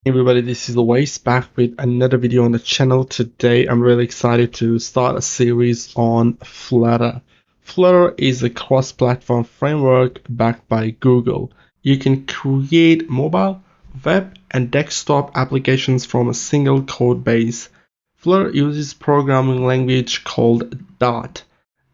Hey everybody, this is Awais back with another video on the channel. Today I'm really excited to start a series on Flutter. Flutter is a cross-platform framework backed by Google. You can create mobile, web, and desktop applications from a single code base. Flutter uses programming language called Dart.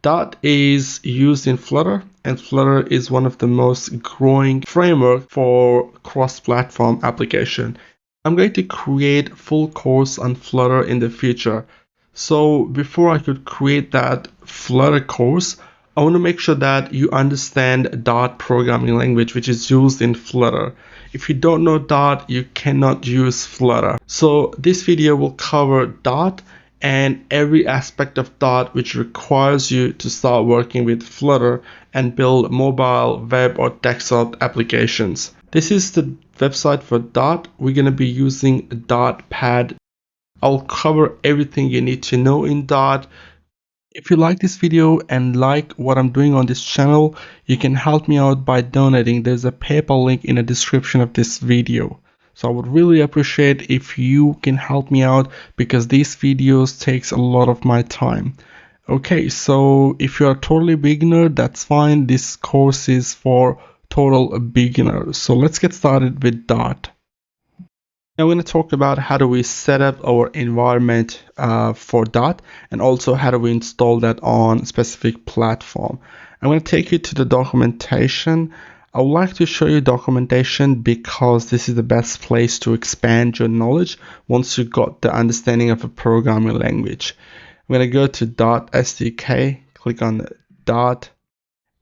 Dart is used in Flutter, and Flutter is one of the most growing framework for cross-platform application. I'm going to create full course on Flutter in the future. So before I could create that Flutter course, I want to make sure that you understand Dart programming language, which is used in Flutter. If you don't know Dart, you cannot use Flutter. So this video will cover Dart and every aspect of Dart which requires you to start working with Flutter and build mobile, web, or desktop applications. This is the website for Dart. We're going to be using Dartpad. I'll cover everything you need to know in Dart. If you like this video and like what I'm doing on this channel, you can help me out by donating. There's a PayPal link in the description of this video. So I would really appreciate if you can help me out because these videos takes a lot of my time. Okay, so if you're a totally beginner, that's fine. This course is for total beginners. So let's get started with Dart. Now we're going to talk about how do we set up our environment for Dart and also how do we install that on a specific platform. I'm going to take you to the documentation. I would like to show you documentation because this is the best place to expand your knowledge once you got the understanding of a programming language. I'm going to go to Dart SDK, click on Dart,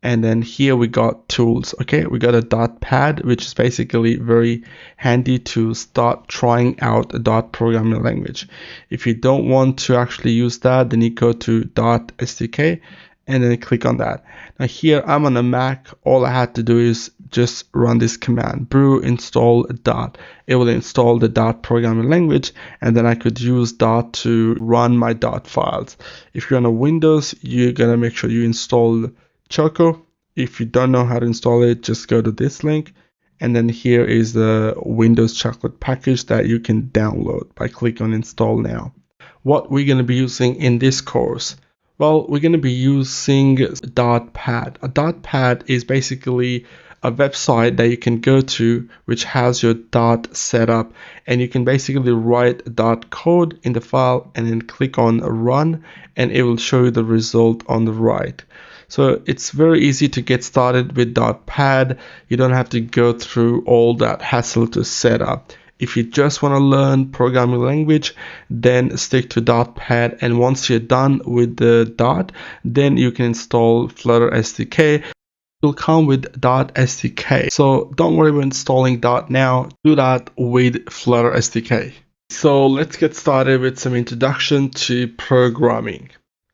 and then here we got tools. Okay, we got a Dartpad, which is basically very handy to start trying out a Dart programming language. If you don't want to actually use that, then you go to Dart SDK and then click on that. Now here I'm on a Mac. All I had to do is just run this command, brew install Dart. It will install the Dart programming language, and then I could use Dart to run my Dart files. If you're on a Windows, you're gonna make sure you install Choco. If you don't know how to install it, just go to this link, and then here is the Windows Chocolate package that you can download by clicking on install now. What we're going to be using in this course, well, we're going to be using Dartpad. A Dartpad is basically a website that you can go to which has your Dart setup, and you can basically write Dart code in the file and then click on run, and it will show you the result on the right. So it's very easy to get started with Dartpad. You don't have to go through all that hassle to set up. If you just want to learn programming language, then stick to Dartpad, and once you're done with the Dart, then you can install Flutter SDK. It will come with Dart SDK. So don't worry about installing Dart now. Do that with Flutter SDK. So let's get started with some introduction to programming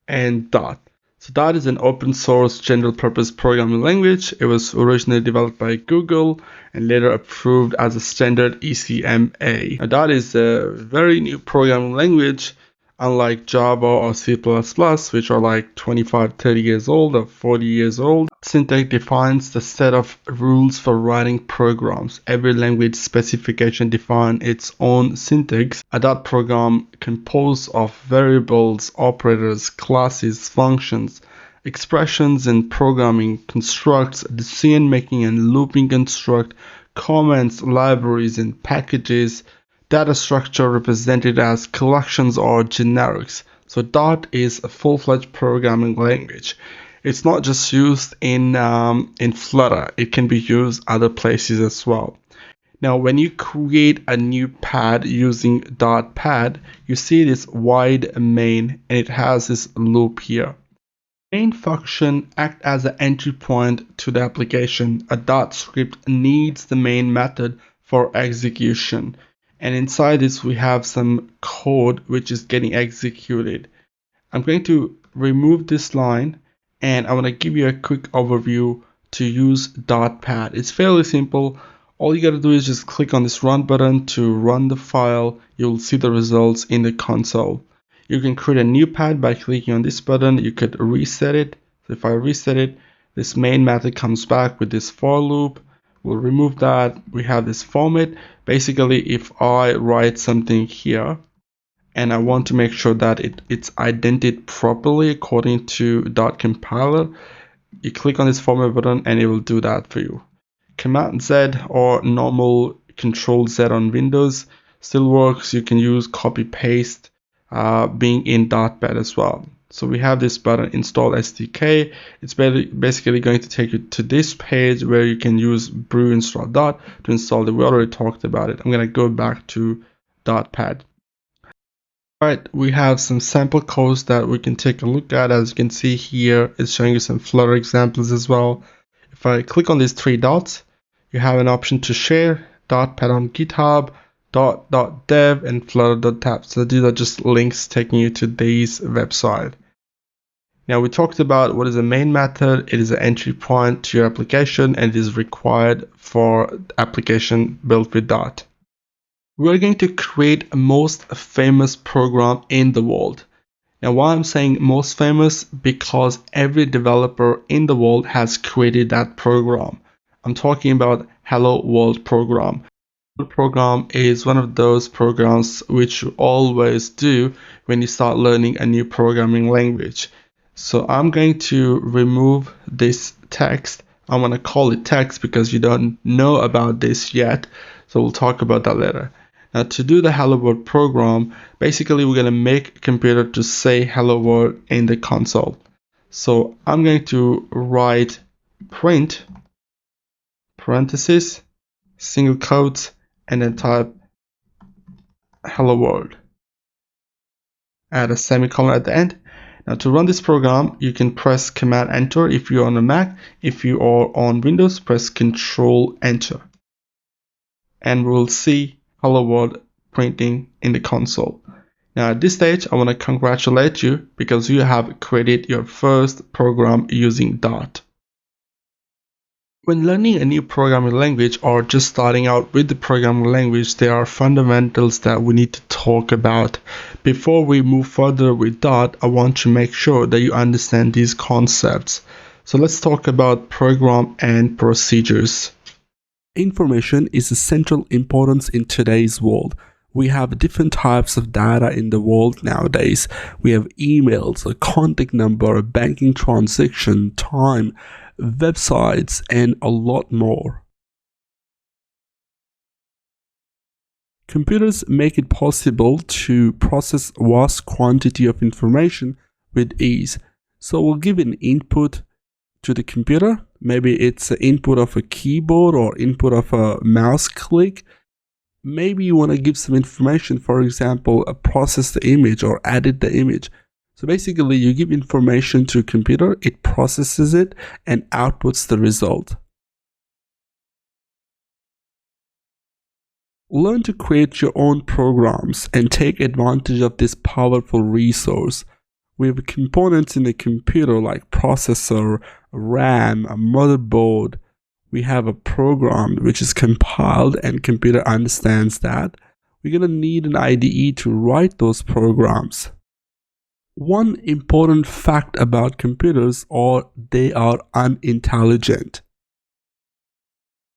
and Dart. So Dart is an open source general purpose programming language. It was originally developed by Google and later approved as a standard ECMA. Now Dart is a very new programming language, unlike Java or C++, which are like 25, 30 years old or 40 years old. Syntax defines the set of rules for writing programs. Every language specification defines its own syntax. A Dart program composed of variables, operators, classes, functions, expressions in programming, constructs, decision making and looping construct, comments, libraries and packages, data structure represented as collections or generics. So Dart is a full-fledged programming language. It's not just used in Flutter. It can be used other places as well. Now, when you create a new pad using Dartpad, you see this void main, and it has this loop here. Main function acts as an entry point to the application. A Dart script needs the main method for execution. And inside this we have some code which is getting executed. I'm going to remove this line and I want to give you a quick overview to use Dartpad. It's fairly simple. All you got to do is just click on this run button to run the file. You'll see the results in the console. You can create a new pad by clicking on this button. You could reset it. So if I reset it, this main method comes back with this for loop. We'll remove that. We have this format. Basically, if I write something here and I want to make sure that it's indented properly according to .compiler, you click on this format button and it will do that for you. Command Z or normal Control Z on Windows still works. You can use copy paste being in .pad as well. So we have this button, install SDK. It's basically going to take you to this page where you can use brew install dot to install it. We already talked about it. I'm going to go back to .pad. Alright, we have some sample codes that we can take a look at. As you can see here, it's showing you some Flutter examples as well. If I click on these three dots, you have an option to share .pad on GitHub, .dev, and Flutter.tab. So these are just links taking you to these website. Now we talked about what is a main method. It is an entry point to your application and it is required for application built with Dart. We're going to create a most famous program in the world. Now why I'm saying most famous, because every developer in the world has created that program. I'm talking about Hello World program. The program is one of those programs which you always do when you start learning a new programming language. So I'm going to remove this text. I'm going to call it text because you don't know about this yet. So we'll talk about that later. Now to do the Hello World program, basically we're going to make a computer to say Hello World in the console. So I'm going to write print parenthesis single quotes and then type Hello World. Add a semicolon at the end. Now to run this program, you can press Command Enter if you're on a Mac. If you are on Windows, press Control Enter. And we'll see Hello World printing in the console. Now at this stage, I want to congratulate you because you have created your first program using Dart. When learning a new programming language or just starting out with the programming language, there are fundamentals that we need to talk about. Before we move further with Dart, I want to make sure that you understand these concepts. So let's talk about program and procedures. Information is of central importance in today's world. We have different types of data in the world nowadays. We have emails, a contact number, a banking transaction, time, websites, and a lot more. Computers make it possible to process a vast quantity of information with ease. So we'll give an input to the computer. Maybe it's an input of a keyboard or input of a mouse click. Maybe you want to give some information, for example, process the image or edit the image. So basically you give information to a computer, it processes it and outputs the result. Learn to create your own programs and take advantage of this powerful resource. We have components in a computer like processor, RAM, a motherboard. We have a program which is compiled and computer understands that. We're going to need an IDE to write those programs. One important fact about computers are they are unintelligent.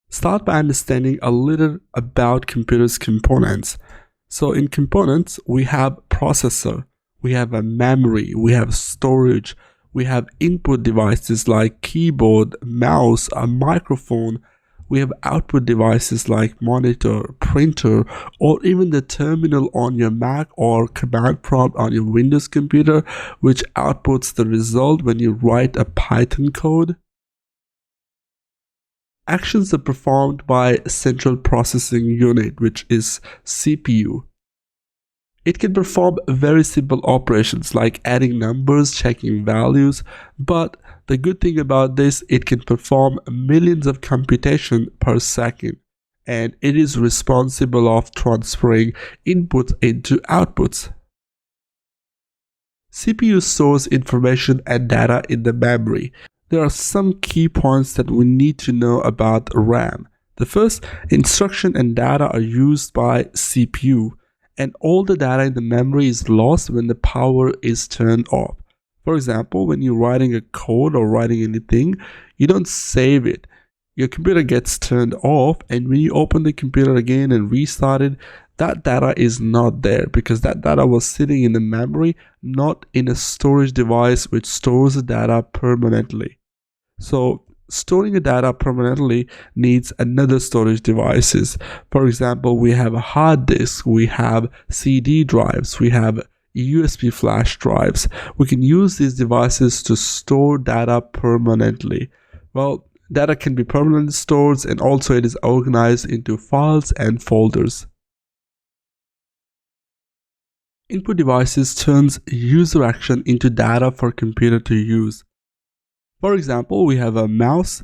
Start by understanding a little about computers' components. So in components, we have processor, we have a memory, we have storage, we have input devices like keyboard, mouse, a microphone. We have output devices like monitor, printer, or even the terminal on your Mac or command prompt on your Windows computer, which outputs the result when you write a Python code. Actions are performed by a central processing unit, which is CPU. It can perform very simple operations like adding numbers, checking values, but the good thing about this, it can perform millions of computation per second, and it is responsible of transferring inputs into outputs. CPU stores information and data in the memory. There are some key points that we need to know about RAM. The first, instruction and data are used by CPU, and all the data in the memory is lost when the power is turned off. For example, when you're writing a code or writing anything, you don't save it. your computer gets turned off, and when you open the computer again and restart it, that data is not there because that data was sitting in the memory, not in a storage device which stores the data permanently. So storing the data permanently needs another storage devices. For example, we have a hard disk, we have CD drives, we have USB flash drives. We can use these devices to store data permanently. Well, data can be permanently stored, and also it is organized into files and folders. Input devices turns user action into data for computer to use. For example, we have a mouse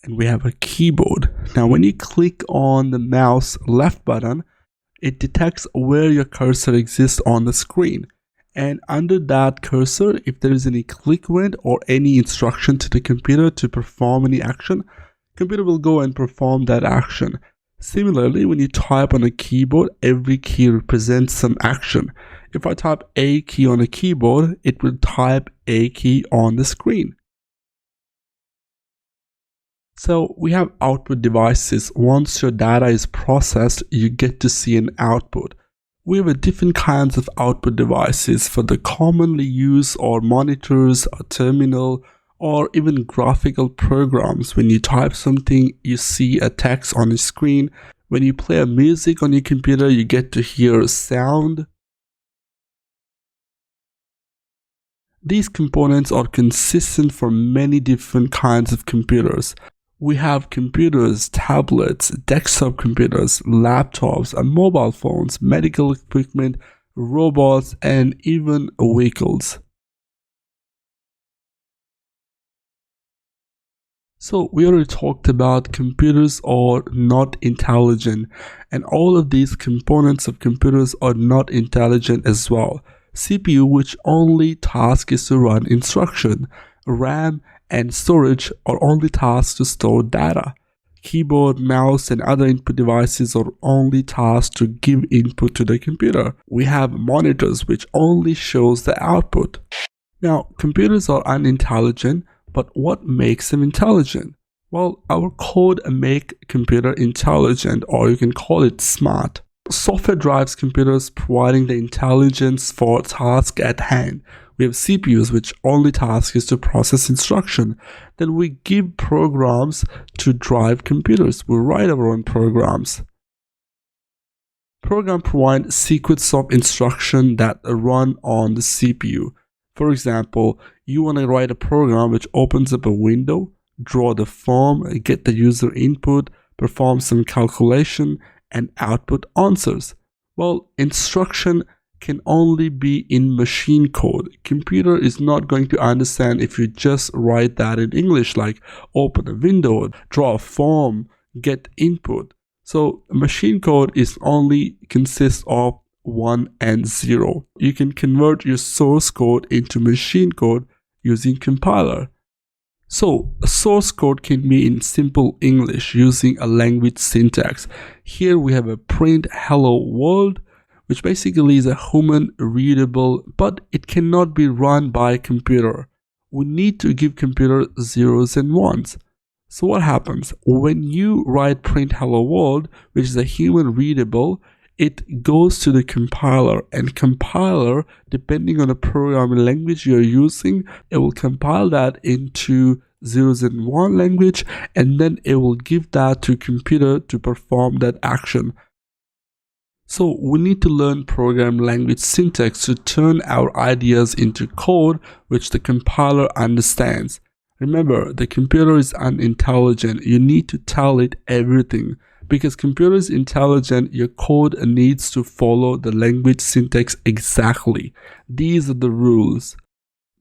and we have a keyboard. Now, when you click on the mouse left button, it detects where your cursor exists on the screen. And under that cursor, if there is any click event or any instruction to the computer to perform any action, computer will go and perform that action. Similarly, when you type on a keyboard, every key represents some action. If I type A key on a keyboard, it will type A key on the screen. So we have output devices. Once your data is processed, you get to see an output. We have different kinds of output devices for the commonly used or monitors, a terminal, or even graphical programs. When you type something, you see a text on the screen. When you play a music on your computer, you get to hear a sound. These components are consistent for many different kinds of computers. We have computers, tablets, desktop computers, laptops, and mobile phones, medical equipment, robots, and even vehicles. So we already talked about computers are not intelligent, and all of these components of computers are not intelligent as well. CPU, which only task is to run instruction. RAM and storage are only tasks to store data. Keyboard, mouse, and other input devices are only tasks to give input to the computer. We have monitors, which only shows the output. Now, computers are unintelligent, but what makes them intelligent? Well, our code makes computer intelligent, or you can call it smart. Software drives computers, providing the intelligence for task at hand. We have CPUs, which only task is to process instruction. Then we give programs to drive computers. We write our own programs. Program provide sequence of instruction that run on the CPU. For example, you want to write a program which opens up a window, draw the form, get the user input, perform some calculation, and output answers. Well, instruction can only be in machine code. Computer is not going to understand if you just write that in English, like open a window, draw a form, get input. So machine code is only consists of 1 and 0. You can convert your source code into machine code using compiler. So a source code can be in simple English using a language syntax. Here we have a print hello world, which basically is a human readable, but it cannot be run by a computer. We need to give computer zeros and ones. So what happens? When you write print hello world, which is a human readable, it goes to the compiler, and compiler, depending on the programming language you're using, it will compile that into zeros and one language, and then it will give that to computer to perform that action. So we need to learn program language syntax to turn our ideas into code which the compiler understands. Remember, the computer is unintelligent. You need to tell it everything. Because computer is intelligent, your code needs to follow the language syntax exactly. These are the rules.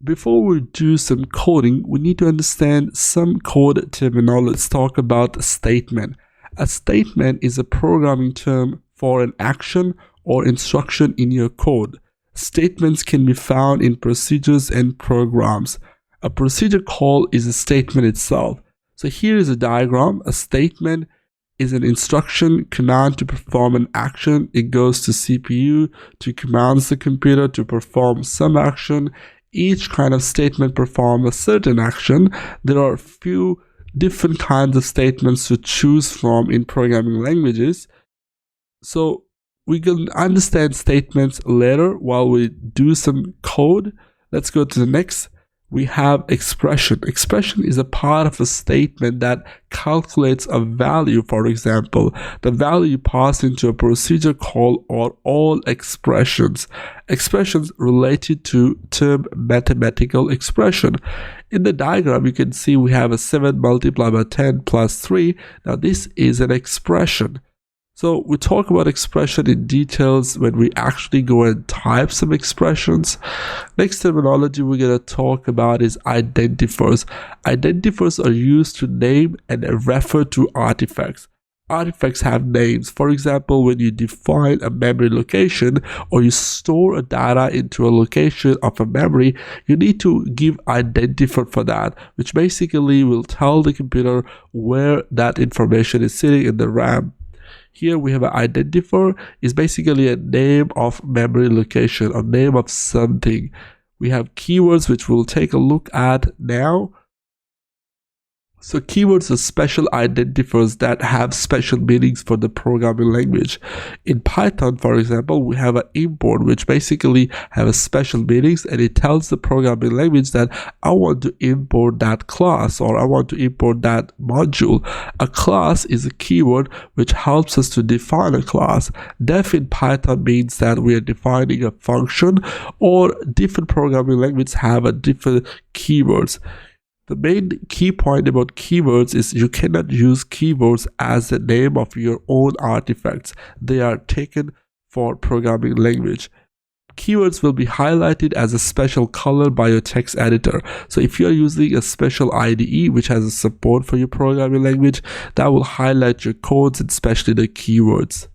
Before we do some coding, we need to understand some code terminology. Let's talk about a statement. A statement is a programming term for an action or instruction in your code. Statements can be found in procedures and programs. A procedure call is a statement itself. So here is a diagram. A statement is an instruction command to perform an action. It goes to CPU to commands the computer to perform some action. Each kind of statement performs a certain action. There are a few different kinds of statements to choose from in programming languages. So we can understand statements later while we do some code. Let's go to the next. We have expression. Expression is a part of a statement that calculates a value. For example, the value passed into a procedure call are all expressions. Expressions related to term mathematical expression. In the diagram, you can see we have a 7 multiplied by 10 plus 3. Now this is an expression. So we talk about expression in details when we actually go and type some expressions. Next terminology we're going to talk about is identifiers. Identifiers are used to name and refer to artifacts. Artifacts have names. For example, when you define a memory location or you store a data into a location of a memory, you need to give identifier for that, which basically will tell the computer where that information is sitting in the RAM. Here we have an identifier is basically a name of memory location, a name of something. We have keywords, which we'll take a look at now. So keywords are special identifiers that have special meanings for the programming language. In Python, for example, we have an import, which basically have a special meanings, and it tells the programming language that I want to import that class or I want to import that module. A class is a keyword which helps us to define a class. Def in Python means that we are defining a function, or different programming languages have a different keywords. The main key point about keywords is you cannot use keywords as the name of your own artifacts. They are taken for programming language. Keywords will be highlighted as a special color by your text editor. So if you are using a special IDE which has a support for your programming language, that will highlight your codes, especially the keywords.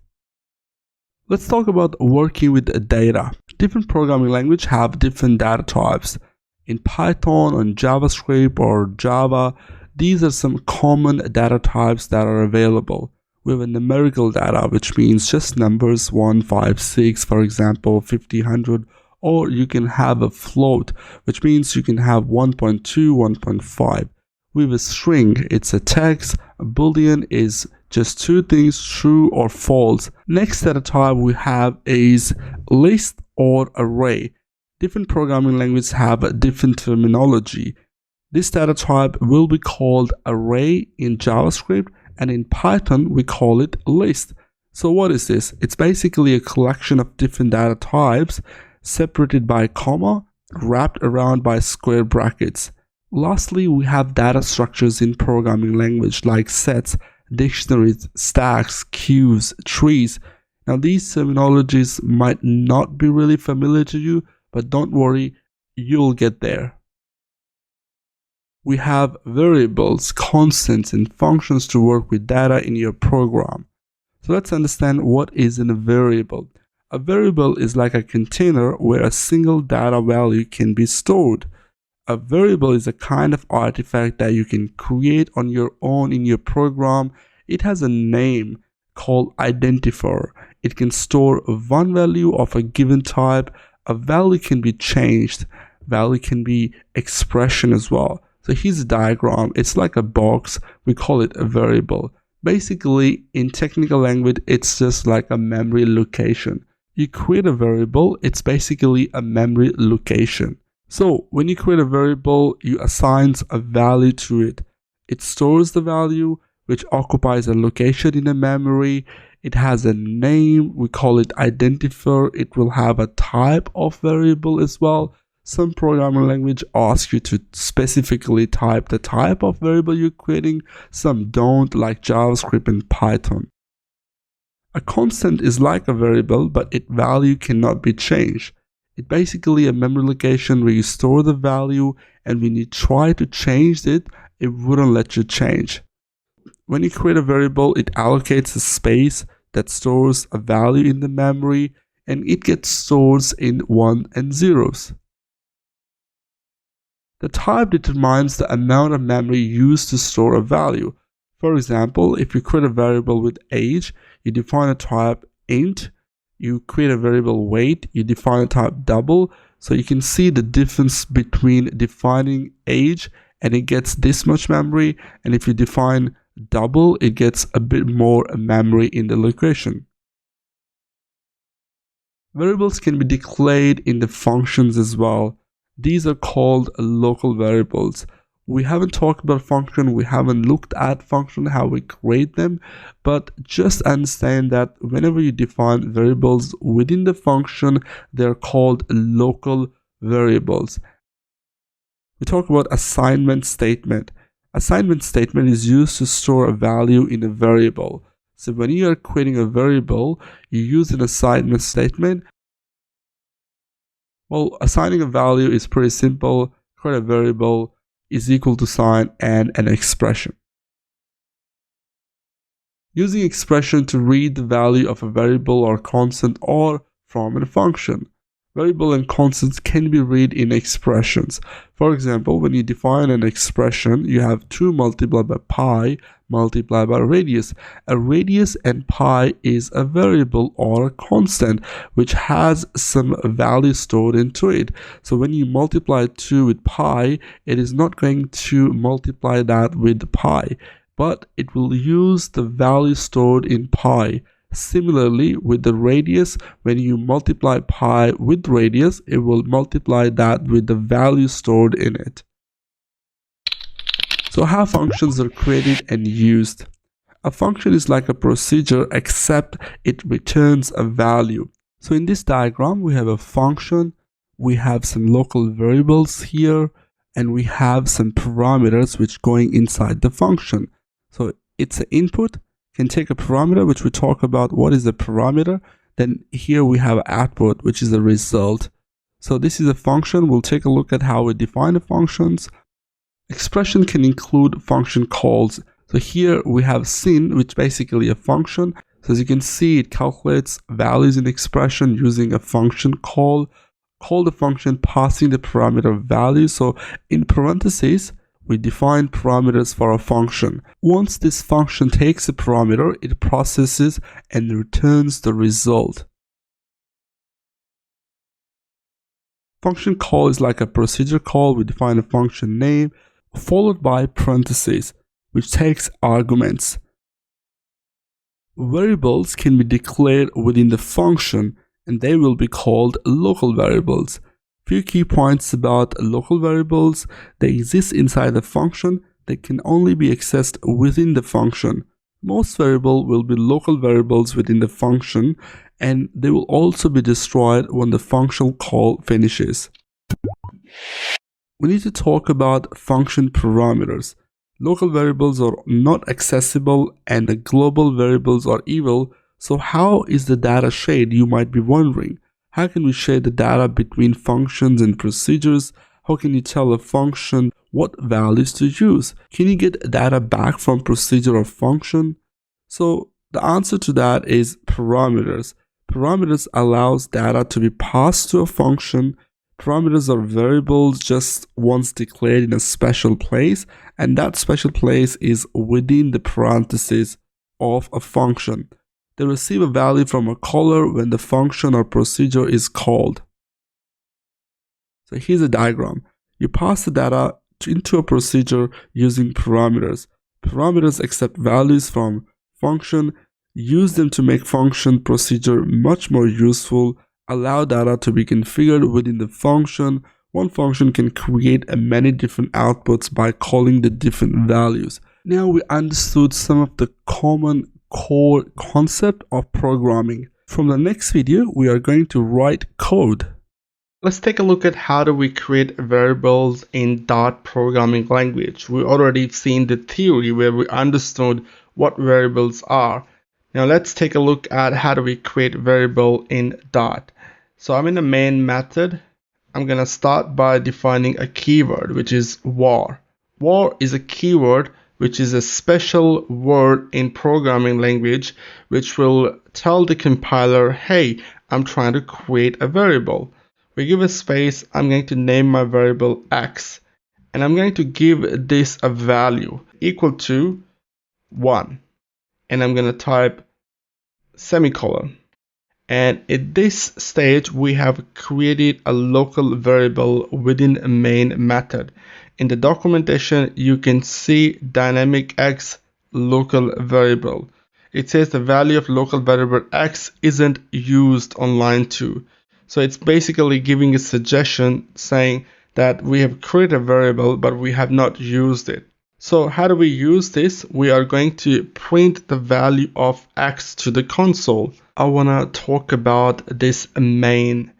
Let's talk about working with data. Different programming languages have different data types. In Python, on JavaScript, or Java, these are some common data types that are available. We have a numerical data, which means just numbers 1, 5, 6, for example, 50, 100, or you can have a float, which means you can have 1.2, 1.5. We have a string, it's a text. A boolean is just two things, true or false. Next data type we have is list or array. Different programming languages have a different terminology. This data type will be called array in JavaScript, and in Python we call it list. So what is this? It's basically a collection of different data types separated by a comma, wrapped around by square brackets. Lastly, we have data structures in programming language like sets, dictionaries, stacks, queues, trees. Now these terminologies might not be really familiar to you, but don't worry, you'll get there. We have variables, constants, and functions to work with data in your program. So let's understand what is a variable. A variable is like a container where a single data value can be stored. A variable is a kind of artifact that you can create on your own in your program. It has a name called identifier. It can store one value of a given type. A value can be changed. Value can be expression as well. So here's a diagram. It's like a box. We call it a variable. Basically, in technical language, it's just like a memory location. You create a variable, it's basically a memory location. So when you create a variable, you assign a value to it. It stores the value, which occupies a location in a memory. It has a name, we call it identifier. It will have a type of variable as well. Some programming language asks you to specifically type the type of variable you're creating. Some don't, like JavaScript and Python. A constant is like a variable, but its value cannot be changed. It's basically a memory location where you store the value, and when you try to change it, it wouldn't let you change. When you create a variable, it allocates a space that stores a value in the memory, and it gets stored in 1 and 0s. The type determines the amount of memory used to store a value. For example, if you create a variable with age, you define a type int. You create a variable weight, you define a type double. So you can see the difference between defining age and it gets this much memory, and if you define double, it gets a bit more memory in the location. Variables can be declared in the functions as well. These are called local variables. We haven't talked about function, we haven't looked at function, how we create them, but just understand that whenever you define variables within the function, they're called local variables. We talk about assignment statement. Assignment statement is used to store a value in a variable. So when you are creating a variable, you use an assignment statement. Well, assigning a value is pretty simple. Create a variable is equal to sign and an expression. Using expression to read the value of a variable or constant or from a function. Variable and constants can be read in expressions. For example, when you define an expression, you have 2 multiplied by pi multiplied by radius. A radius and pi is a variable or a constant which has some value stored into it. So when you multiply 2 with pi, it is not going to multiply that with pi, but it will use the value stored in pi. Similarly, with the radius, when you multiply pi with radius, it will multiply that with the value stored in it. So how functions are created and used? A function is like a procedure except it returns a value. So in this diagram, we have a function, we have some local variables here, and we have some parameters which going inside the function. So it's an input. Can take a parameter, which we talk about what is a parameter. Then here we have output, which is a result. So this is a function. We'll take a look at how we define the functions. Expression can include function calls. So here we have sin, which basically a function. So as you can see, it calculates values in expression using a function call. Call the function passing the parameter value. So in parentheses, we define parameters for a function. Once this function takes a parameter, it processes and returns the result. Function call is like a procedure call. We define a function name followed by parentheses, which takes arguments. Variables can be declared within the function, and they will be called local variables. Few key points about local variables. They exist inside the function. They can only be accessed within the function. Most variables will be local variables within the function, and they will also be destroyed when the function call finishes. We need to talk about function parameters. Local variables are not accessible and the global variables are evil. So how is the data shared, you might be wondering? How can we share the data between functions and procedures? How can you tell a function what values to use? Can you get data back from procedure or function? So the answer to that is parameters. Parameters allows data to be passed to a function. Parameters are variables just once declared in a special place, and that special place is within the parentheses of a function. They receive a value from a caller when the function or procedure is called. So here's a diagram. You pass the data into a procedure using parameters. Parameters accept values from function, use them to make function procedure much more useful, allow data to be configured within the function. One function can create many different outputs by calling the different values. Now we understood some of the common core concept of programming. From the next video, we are going to write code. Let's take a look at how do we create variables in Dart programming language. We already seen the theory where we understood what variables are. Now let's take a look at how do we create variable in Dart. So I'm in the main method. I'm gonna start by defining a keyword, which is var. Var is a keyword which is a special word in programming language which will tell the compiler, hey, I'm trying to create a variable. We give a space. I'm going to name my variable x, and I'm going to give this a value equal to 1, and I'm going to type semicolon. And at this stage, we have created a local variable within a main method. in the documentation, you can see dynamic x local variable. It says the value of local variable x isn't used on line 2. So it's basically giving a suggestion saying that we have created a variable, but we have not used it. So how do we use this? We are going to print the value of x to the console. I want to talk about this main.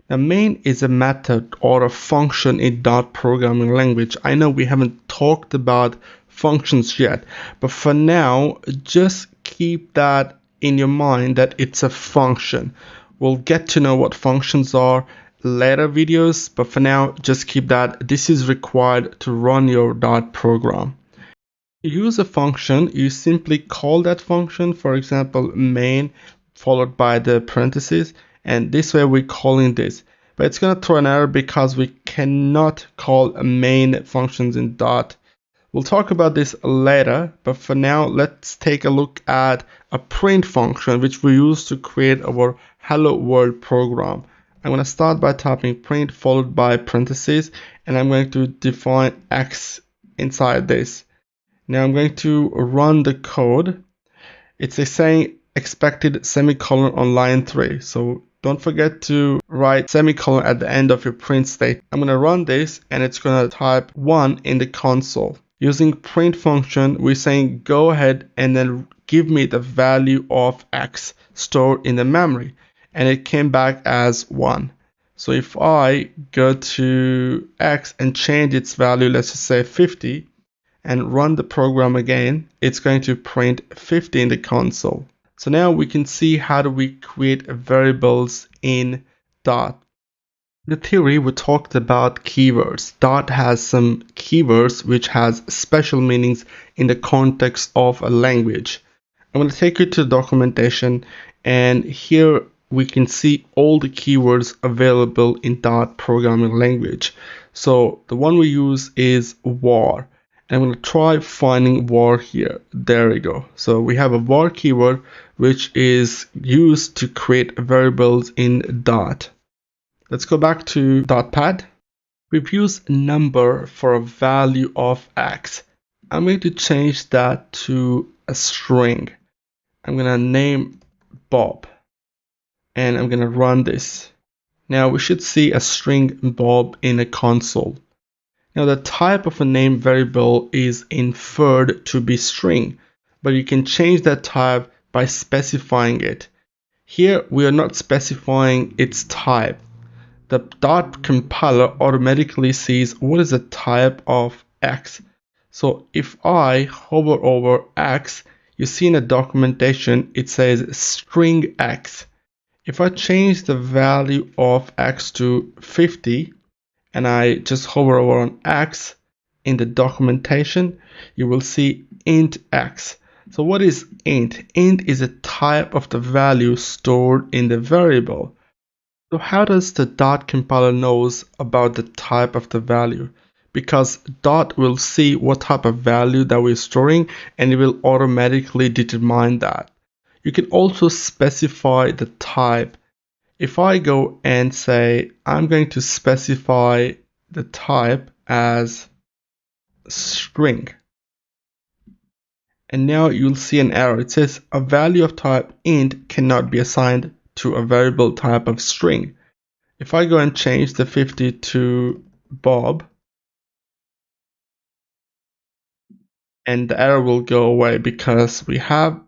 Now, main is a method or a function in Dart programming language. I know we haven't talked about functions yet, but for now, just keep that in your mind that it's a function. We'll get to know what functions are later videos, but for now, just keep that. This is required to run your Dart program. To use a function, you simply call that function, for example, main followed by the parentheses, and this way we're calling this. But it's going to throw an error because we cannot call main functions in Dart. We'll talk about this later, but for now, let's take a look at a print function which we use to create our Hello World program. I'm going to start by typing print followed by parentheses, and I'm going to define x inside this. Now I'm going to run the code. It's saying expected semicolon on line 3. So don't forget to write semicolon at the end of your print statement. I'm going to run this and it's going to type 1 in the console. Using print function, we're saying go ahead and then give me the value of x stored in the memory. And it came back as 1. So if I go to x and change its value, let's just say 50, and run the program again, it's going to print 50 in the console. So now we can see how do we create variables in Dart. In the theory, we talked about keywords. Dart has some keywords which has special meanings in the context of a language. I'm going to take you to the documentation, and here we can see all the keywords available in Dart programming language. So the one we use is var. I'm going to try finding var here. There we go. So we have a var keyword which is used to create variables in Dart. Let's go back to Dartpad. We've used number for a value of x. I'm going to change that to a string. I'm going to name Bob and I'm going to run this. Now we should see a string Bob in a console. Now the type of a name variable is inferred to be string, but you can change that type by specifying it. Here we are not specifying its type. The Dart compiler automatically sees what is the type of x. So if I hover over x, you see in the documentation it says string x. If I change the value of x to 50, and I just hover over on x in the documentation, you will see int x. So what is int? Int is a type of the value stored in the variable. So how does the Dart compiler knows about the type of the value? Because Dart will see what type of value that we're storing and it will automatically determine that. You can also specify the type. If I go and say I'm going to specify the type as string, and now you'll see an error. It says a value of type int cannot be assigned to a variable type of string. If I go and change the 50 to Bob, and the error will go away because we have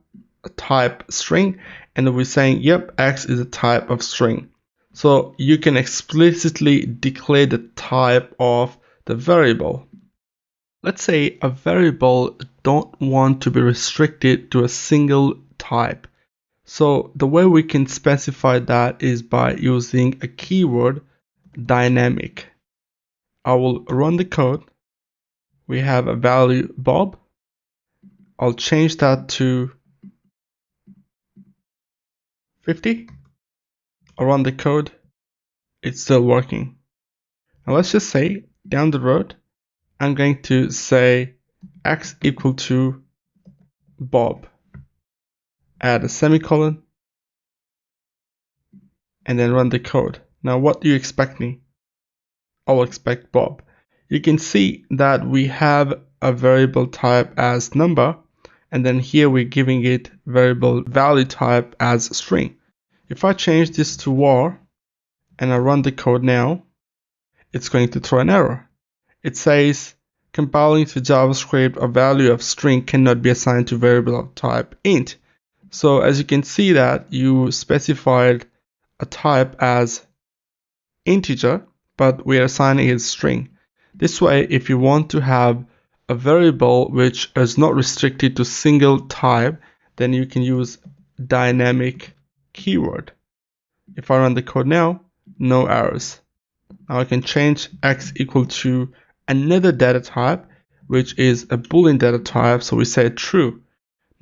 a type string and we're saying yep, x is a type of string. So you can explicitly declare the type of the variable. Let's say a variable don't want to be restricted to a single type. So the way we can specify that is by using a keyword dynamic. I will run the code. We have a value Bob. I'll change that to 50. I'll run the code. It's still working. Now let's just say down the road, I'm going to say x equal to Bob. Add a semicolon and then run the code. Now what do you expect me? I will expect Bob. you can see that we have a variable type as number, and then here we're giving it variable value type as string. If I change this to var and I run the code now, it's going to throw an error. It says compiling to JavaScript, a value of string cannot be assigned to variable of type int. So as you can see that you specified a type as integer, but we are assigning it string. This way, if you want to have a variable which is not restricted to single type, then you can use dynamic keyword. If I run the code now, no errors. Now I can change x equal to another data type, which is a Boolean data type, so we say true.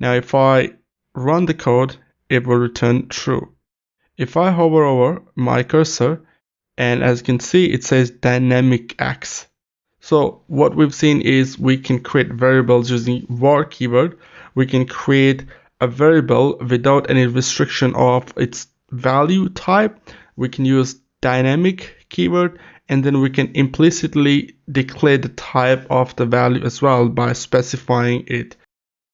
Now if I run the code, it will return true. If I hover over my cursor, and as you can see, it says dynamic x. So what we've seen is we can create variables using var keyword. We can create a variable without any restriction of its value type. We can use dynamic keyword, and then we can implicitly declare the type of the value as well by specifying it.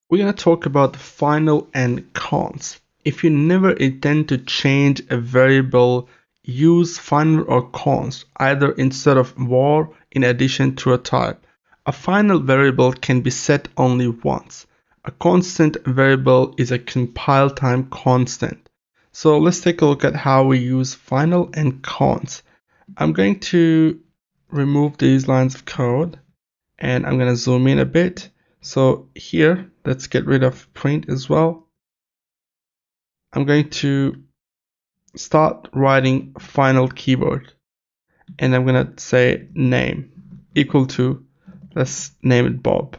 We're going to talk about the final and const. If you never intend to change a variable, use final or const either instead of var in addition to a type. A final variable can be set only once. A constant variable is a compile time constant. So let's take a look at how we use final and const. I'm going to remove these lines of code and I'm going to zoom in a bit. So here, let's get rid of print as well. I'm going to start writing final keyword, and I'm going to say name equal to, let's name it Bob.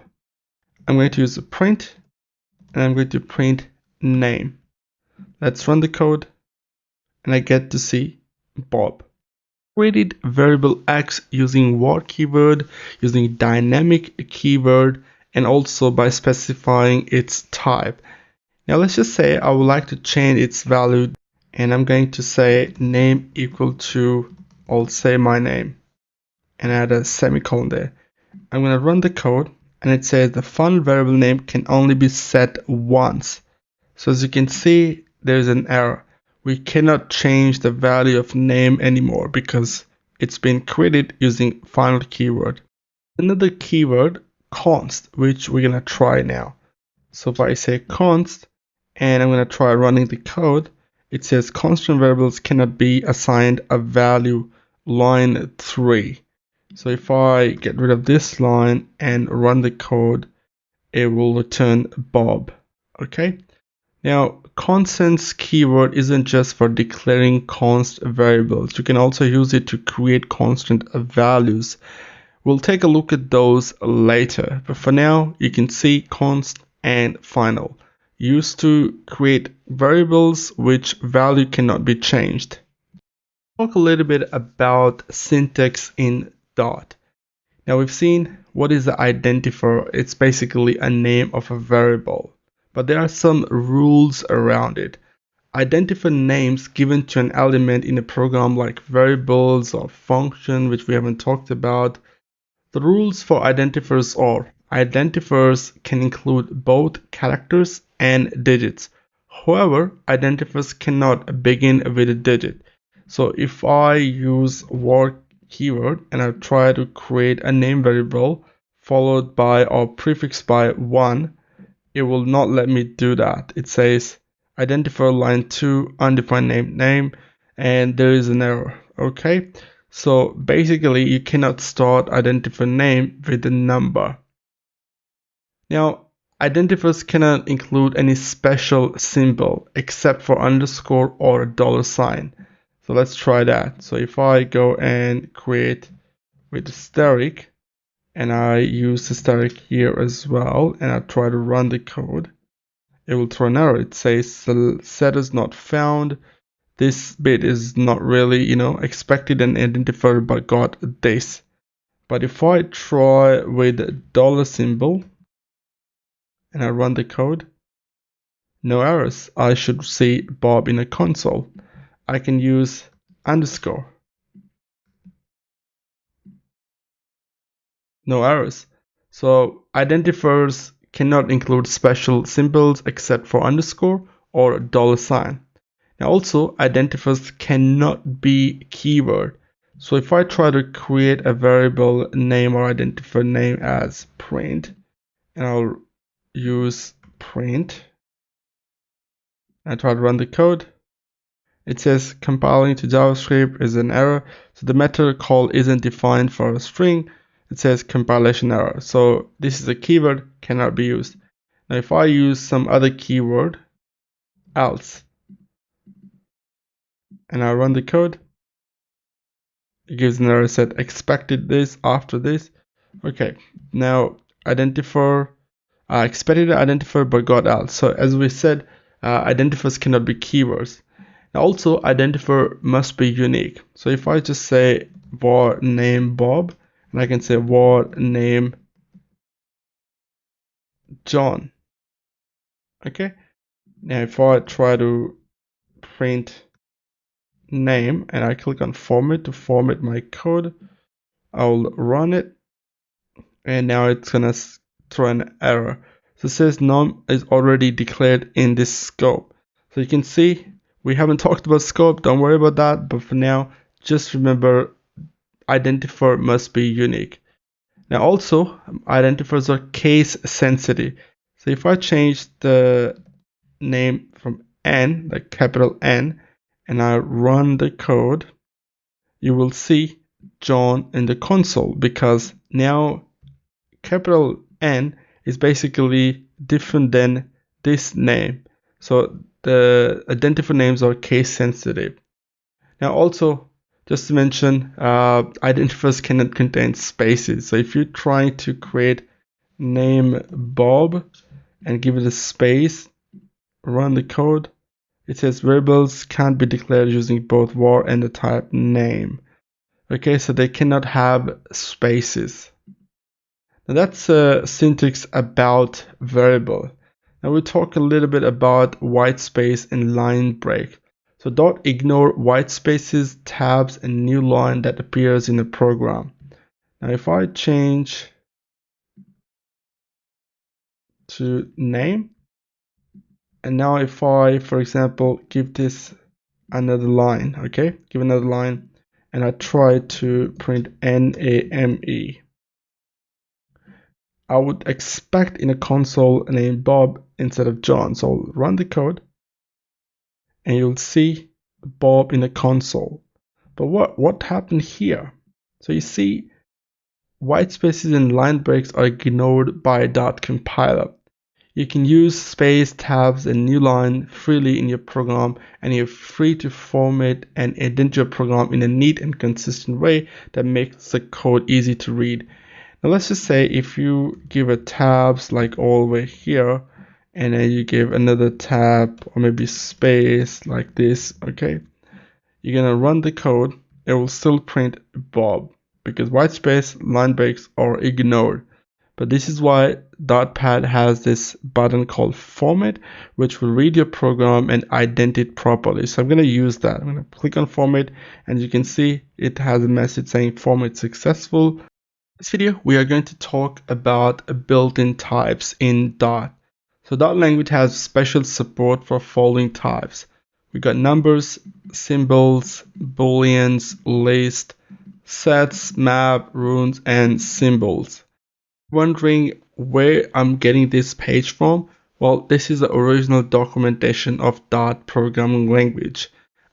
I'm going to use a print, and I'm going to print name. Let's run the code, and I get to see Bob. Created variable x using var keyword, using dynamic keyword, and also by specifying its type. Now let's just say I would like to change its value, and I'm going to say name equal to, I'll say my name, and add a semicolon there. I'm going to run the code, and it says the final variable name can only be set once. So as you can see, there's an error. We cannot change the value of name anymore because it's been created using final keyword. Another keyword, const, which we're going to try now. So if I say const, and I'm going to try running the code, it says constant variables cannot be assigned a value, line 3. So if I get rid of this line and run the code, it will return Bob. Okay. Now, constants keyword isn't just for declaring const variables. You can also use it to create constant values. We'll take a look at those later, but for now, you can see const and final, used to create variables which value cannot be changed. Talk a little bit about syntax in Dot. Now we've seen what is the identifier. It's basically a name of a variable, but there are some rules around it. Identifier names given to an element in a program like variables or function, which we haven't talked about. The rules for identifiers are: identifiers can include both characters and digits. However, identifiers cannot begin with a digit. So if I use var keyword and I try to create a name variable followed by or prefixed by 1, it will not let me do that. It says identifier line 2 undefined name, and there is an error. Okay, so basically you cannot start identifier name with a number. Now identifiers cannot include any special symbol except for underscore or a dollar sign. So let's try that. So if I go and create with asterisk, and I use asterisk here as well, and I try to run the code, it will throw an error. It says set is not found. This bit is not really, expected an identifier, but got this. But if I try with dollar symbol and I run the code, no errors. I should see Bob in a console. I can use underscore. no errors. So identifiers cannot include special symbols except for underscore or $sign. Now also identifiers cannot be keyword. So if I try to create a variable name or identifier name as print, and I'll use print and try to run the code, it says compiling to JavaScript is an error. So the method call isn't defined for a string. It says compilation error. So this is a keyword, cannot be used. Now if I use some other keyword, else, and I run the code, it gives an error set expected this after this. Okay, now identifier, expected identifier but got else. So as we said, identifiers cannot be keywords. Now also identifier must be unique. So if I just say var name Bob, and I can say var name John. Okay, now if I try to print name and I click on format to format my code, I'll run it, and now it's gonna throw an error. So it says num is already declared in this scope. So you can see we haven't talked about scope, don't worry about that, but for now just remember identifier must be unique. Now also identifiers are case sensitive. So if I change the name from N, like capital N, and I run the code, you will see John in the console, because now capital N is basically different than this name. So the identifier names are case sensitive. Now also, just to mention, identifiers cannot contain spaces. So if you're trying to create name Bob and give it a space, run the code, it says variables can't be declared using both var and the type name. Okay, so they cannot have spaces. Now that's a syntax about variable. Now we'll talk a little bit about white space and line break. So don't ignore white spaces, tabs, and new line that appears in a program. Now if I change to name, and now if I, for example, give this another line, okay, give another line, and I try to print NAME, I would expect in a console a name Bob instead of John. So I'll run the code and you'll see Bob in the console. But what happened here? So you see white spaces and line breaks are ignored by .compiler. You can use space, tabs, and new line freely in your program, and you're free to format and indent your program in a neat and consistent way that makes the code easy to read. Now let's just say if you give a tabs like all the way here, and then you give another tab or maybe space like this, okay, you're gonna run the code, it will still print Bob because white space line breaks are ignored. But this is why .pad has this button called format, which will read your program and indent it properly. So I'm going to use that. I'm going to click on format, and you can see it has a message saying format successful. In this video, we are going to talk about built-in types in Dot. So Dot language has special support for following types. We got numbers, symbols, booleans, list, sets, map, runes, and symbols. Wondering where I'm getting this page from? Well, this is the original documentation of Dot programming language.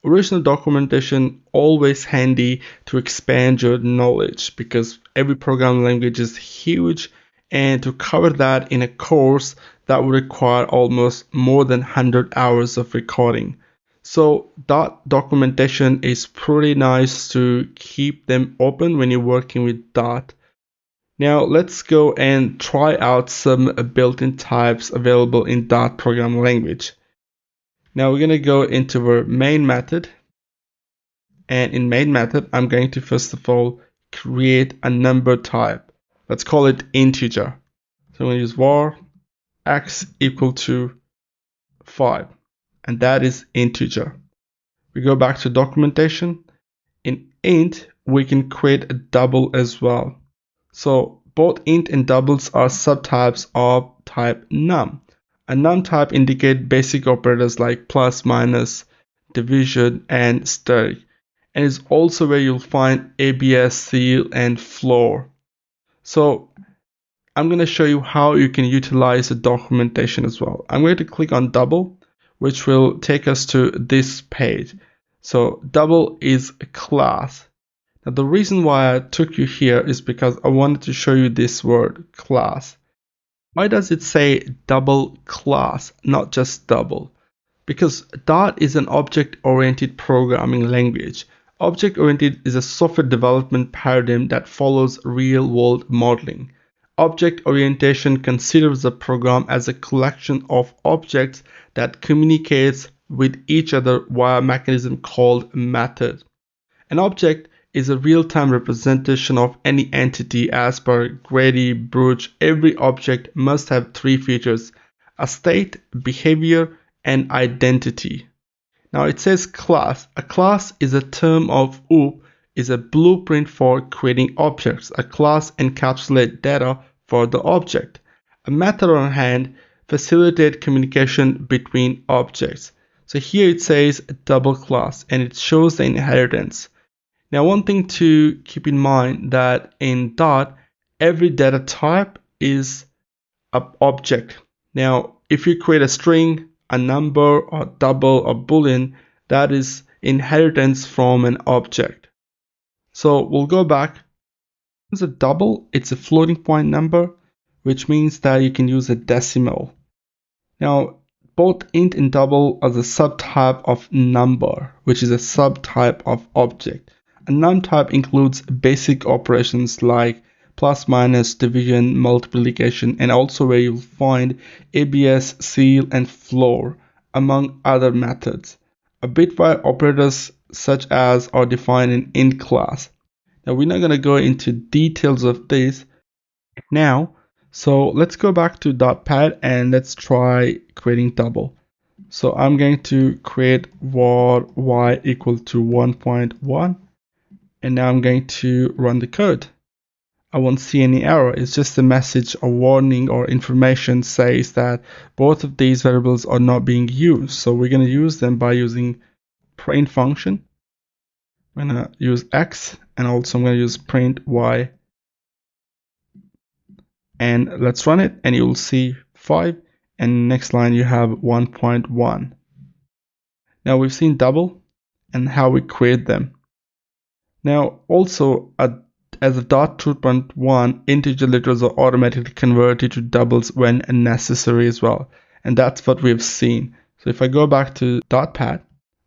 Original documentation always handy to expand your knowledge because every programming language is huge, and to cover that in a course that would require almost more than 100 hours of recording. So Dot documentation is pretty nice to keep them open when you're working with Dot. Now let's go and try out some built-in types available in Dot programming language. Now we're going to go into our main method, and in main method I'm going to first of all create a number type. Let's call it integer. So I'm going to use var x equal to 5, and that is integer. We go back to documentation. In int we can create a double as well. So both int and doubles are subtypes of type num. A num type indicate basic operators like plus, minus, division, and stir, and is also where you'll find abs, ceil, and floor. So I'm going to show you how you can utilize the documentation as well. I'm going to click on double, which will take us to this page. So double is a class. Now the reason why I took you here is because I wanted to show you this word class. Why does it say double class, not just double? Because Dart is an object-oriented programming language. Object-oriented is a software development paradigm that follows real-world modeling. Object orientation considers a program as a collection of objects that communicates with each other via a mechanism called method. An object is a real-time representation of any entity. As per Grady Bruch, every object must have three features: a state, behavior, and identity. Now it says class. A class is a term of OOP, is a blueprint for creating objects. A class encapsulates data for the object. A method on hand facilitates communication between objects. So here it says double class and it shows the inheritance. Now one thing to keep in mind that in Dart, every data type is an object. Now if you create a string, a number, or double, or boolean, that is inheritance from an object. So we'll go back. It's a double, it's a floating point number, which means that you can use a decimal. Now both int and double are the subtype of number, which is a subtype of object. A num type includes basic operations like plus, minus, division, multiplication, and also where you'll find abs, ceil, and floor, among other methods. A bitwise operators such as are defined in int class. Now we're not going to go into details of this now, so let's go back to .pad and let's try creating double. So I'm going to create var y equal to 1.1, and now I'm going to run the code. I won't see any error. It's just a message or warning or information says that both of these variables are not being used. So we're going to use them by using print function. I'm going to use x, and also I'm going to use print y. And let's run it, and you'll see 5, and next line you have 1.1. Now we've seen double and how we create them. Now also as a .2.1, integer letters are automatically converted to doubles when necessary as well, and that's what we've seen. So if I go back to .pad,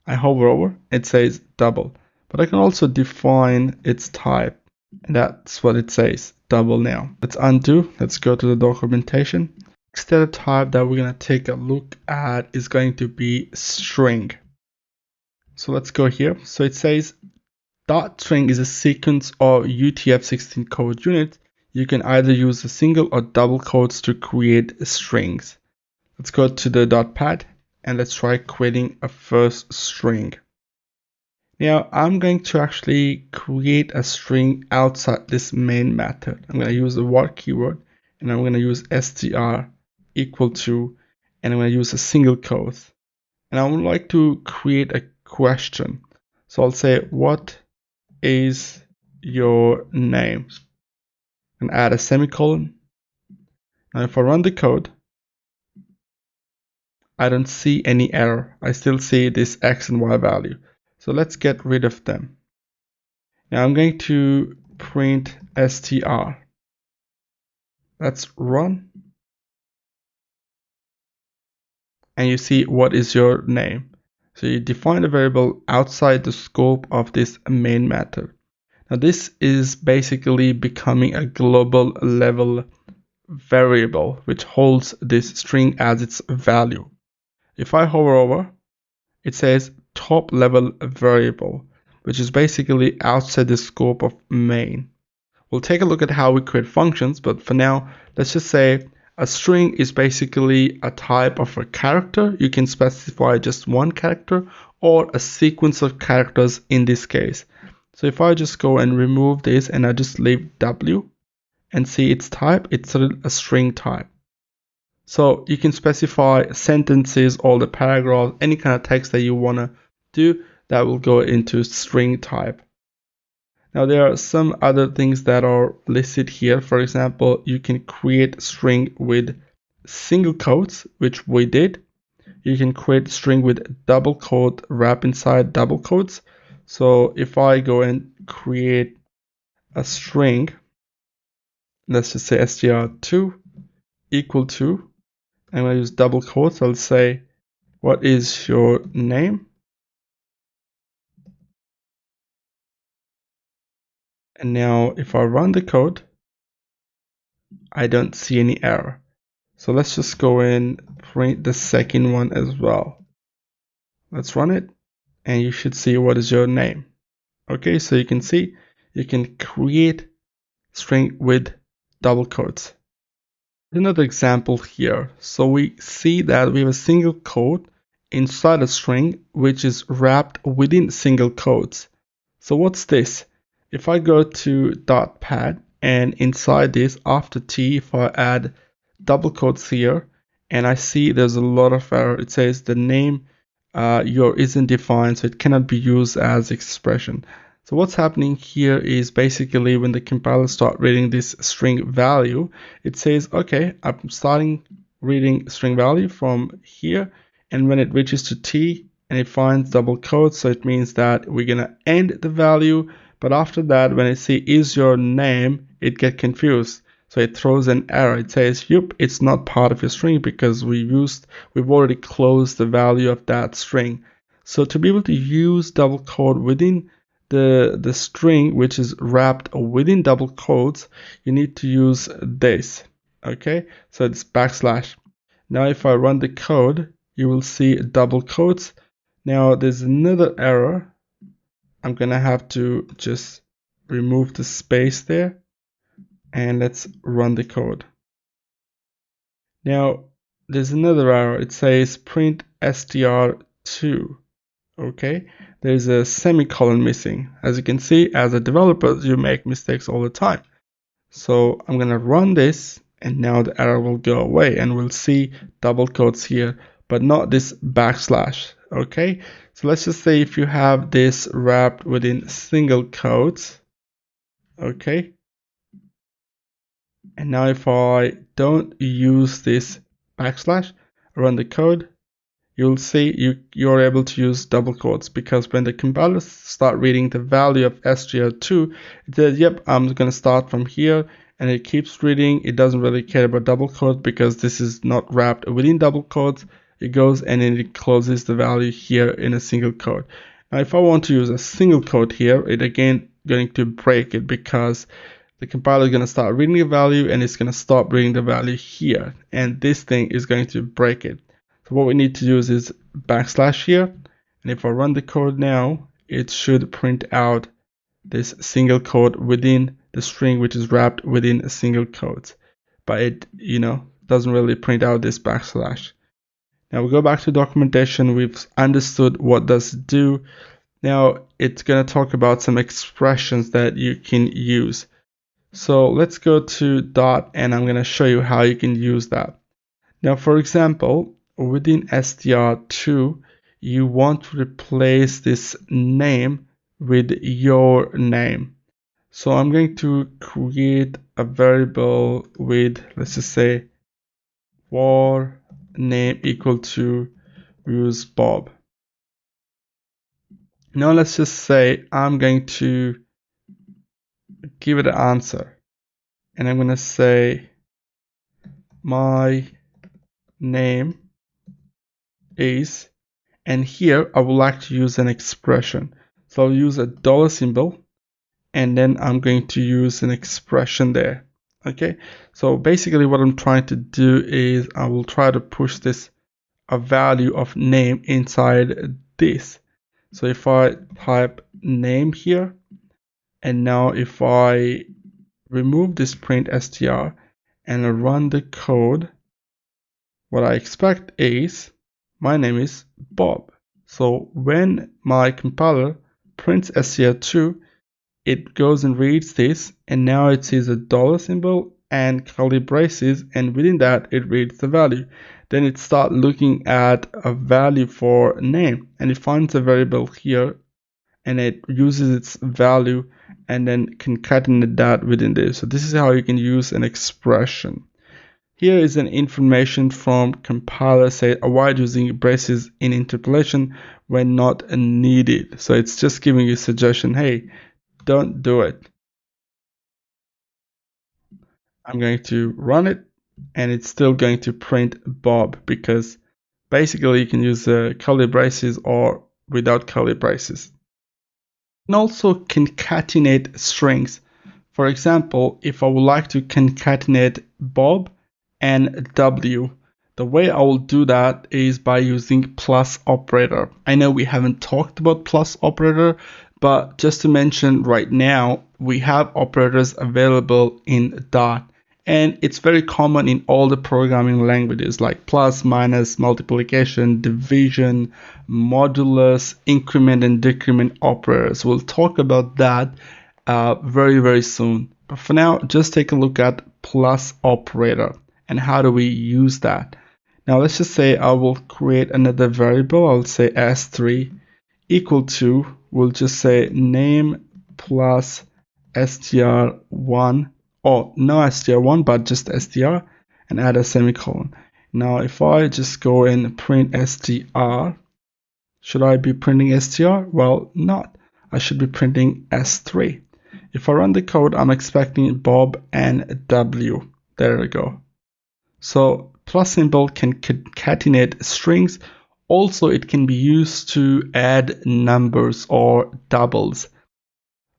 I hover over, it says double, but I can also define its type, and that's what it says, double. Now let's undo, let's go to the documentation. Next data type that we're going to take a look at is going to be string. So let's go here. So it says .string is a sequence of UTF-16 code units. You can either use a single or double quotes to create strings. Let's go to the .pad and let's try creating a first string. Now I'm going to actually create a string outside this main method. I'm going to use the var keyword, and I'm going to use str equal to, and I'm going to use a single quote. And I would like to create a question. So I'll say, what is your name? And add a semicolon. Now if I run the code, I don't see any error. I still see this x and y value. So let's get rid of them. Now I'm going to print str. Let's run. And you see, what is your name? So you define a variable outside the scope of this main method. Now this is basically becoming a global level variable which holds this string as its value. If I hover over, it says top level variable, which is basically outside the scope of main. We'll take a look at how we create functions, but for now, let's just say a string is basically a type of a character. You can specify just one character or a sequence of characters in this case. So if I just go and remove this and I just leave W, and see its type. It's a string type. So you can specify sentences or the paragraph, any kind of text that you want to do that will go into string type. Now there are some other things that are listed here. For example, you can create string with single quotes, which we did. You can create string with double quote wrap inside double quotes. So if I go and create a string, let's just say str2 equal to, I'm going to use double quotes. I'll say, what is your name? And now if I run the code, I don't see any error. So let's just go and print the second one as well. Let's run it and you should see what is your name. Okay, so you can see you can create string with double quotes. Another example here. So we see that we have a single quote inside a string which is wrapped within single quotes. So what's this? If I go to .pad and inside this after T, if I add double quotes here and I see there's a lot of error, it says the name isn't defined, so it cannot be used as expression. So what's happening here is basically when the compiler starts reading this string value, it says, okay, I'm starting reading string value from here, and when it reaches to T and it finds double quotes, so it means that we're gonna end the value, but after that, when it says is your name, it gets confused. So it throws an error. It says, yep, it's not part of your string because we've already closed the value of that string. So to be able to use double quote within the string, which is wrapped within double quotes, you need to use this. Okay, so it's backslash. Now if I run the code, you will see double quotes. Now there's another error. I'm gonna have to just remove the space there. And let's run the code. Now there's another error. It says print str2. Okay, there's a semicolon missing. As you can see, as a developer, you make mistakes all the time. So I'm gonna run this and now the error will go away and we'll see double quotes here, but not this backslash. Okay, so let's just say if you have this wrapped within single quotes. Okay, and now if I don't use this backslash, run the code, you'll see you're able to use double quotes, because when the compiler start reading the value of str2, it says, yep, I'm going to start from here, and it keeps reading. It doesn't really care about double quotes because this is not wrapped within double quotes. It goes and then it closes the value here in a single quote. Now if I want to use a single quote here, it again going to break it because the compiler is going to start reading the value and it's going to stop reading the value here, and this thing is going to break it. So what we need to use is backslash here, and if I run the code now, it should print out this single quote within the string which is wrapped within a single quote, but it doesn't really print out this backslash. Now we go back to documentation. We've understood what does it do. Now it's going to talk about some expressions that you can use. So let's go to dot and I'm going to show you how you can use that. Now, for example, within str2, you want to replace this name with your name. So I'm going to create a variable with, let's just say, var name equal to use Bob. Now let's just say I'm going to give it an answer. And I'm going to say my name is, and here I would like to use an expression. So I'll use a dollar symbol and then I'm going to use an expression there. Okay, so basically what I'm trying to do is I will try to push this a value of name inside this. So if I type name here, and now if I remove this print str and run the code, what I expect is my name is Bob. So when my compiler prints str2, it goes and reads this, and now it sees a dollar symbol and curly braces, and within that it reads the value. Then it starts looking at a value for name, and it finds a variable here, and it uses its value and then concatenate that within this. So this is how you can use an expression. Here is an information from compiler, say avoid using braces in interpolation when not needed. So it's just giving you a suggestion, hey, don't do it. I'm going to run it, and it's still going to print Bob, because basically you can use curly braces or without curly braces. You can also concatenate strings. For example, if I would like to concatenate Bob and W, the way I will do that is by using plus operator. I know we haven't talked about plus operator, but just to mention right now, we have operators available in Dart, and it's very common in all the programming languages like plus, minus, multiplication, division, modulus, increment and decrement operators. We'll talk about that very soon. But for now, just take a look at plus operator and how do we use that. Now let's just say I will create another variable. I'll say s3 equal to, we'll just say name plus str1, or no str1 but just str, and add a semicolon. Now if I just go and print str, should I be printing str? Well, not. I should be printing s3. If I run the code, I'm expecting Bob and W. There we go. So plus symbol can concatenate strings. Also, it can be used to add numbers or doubles.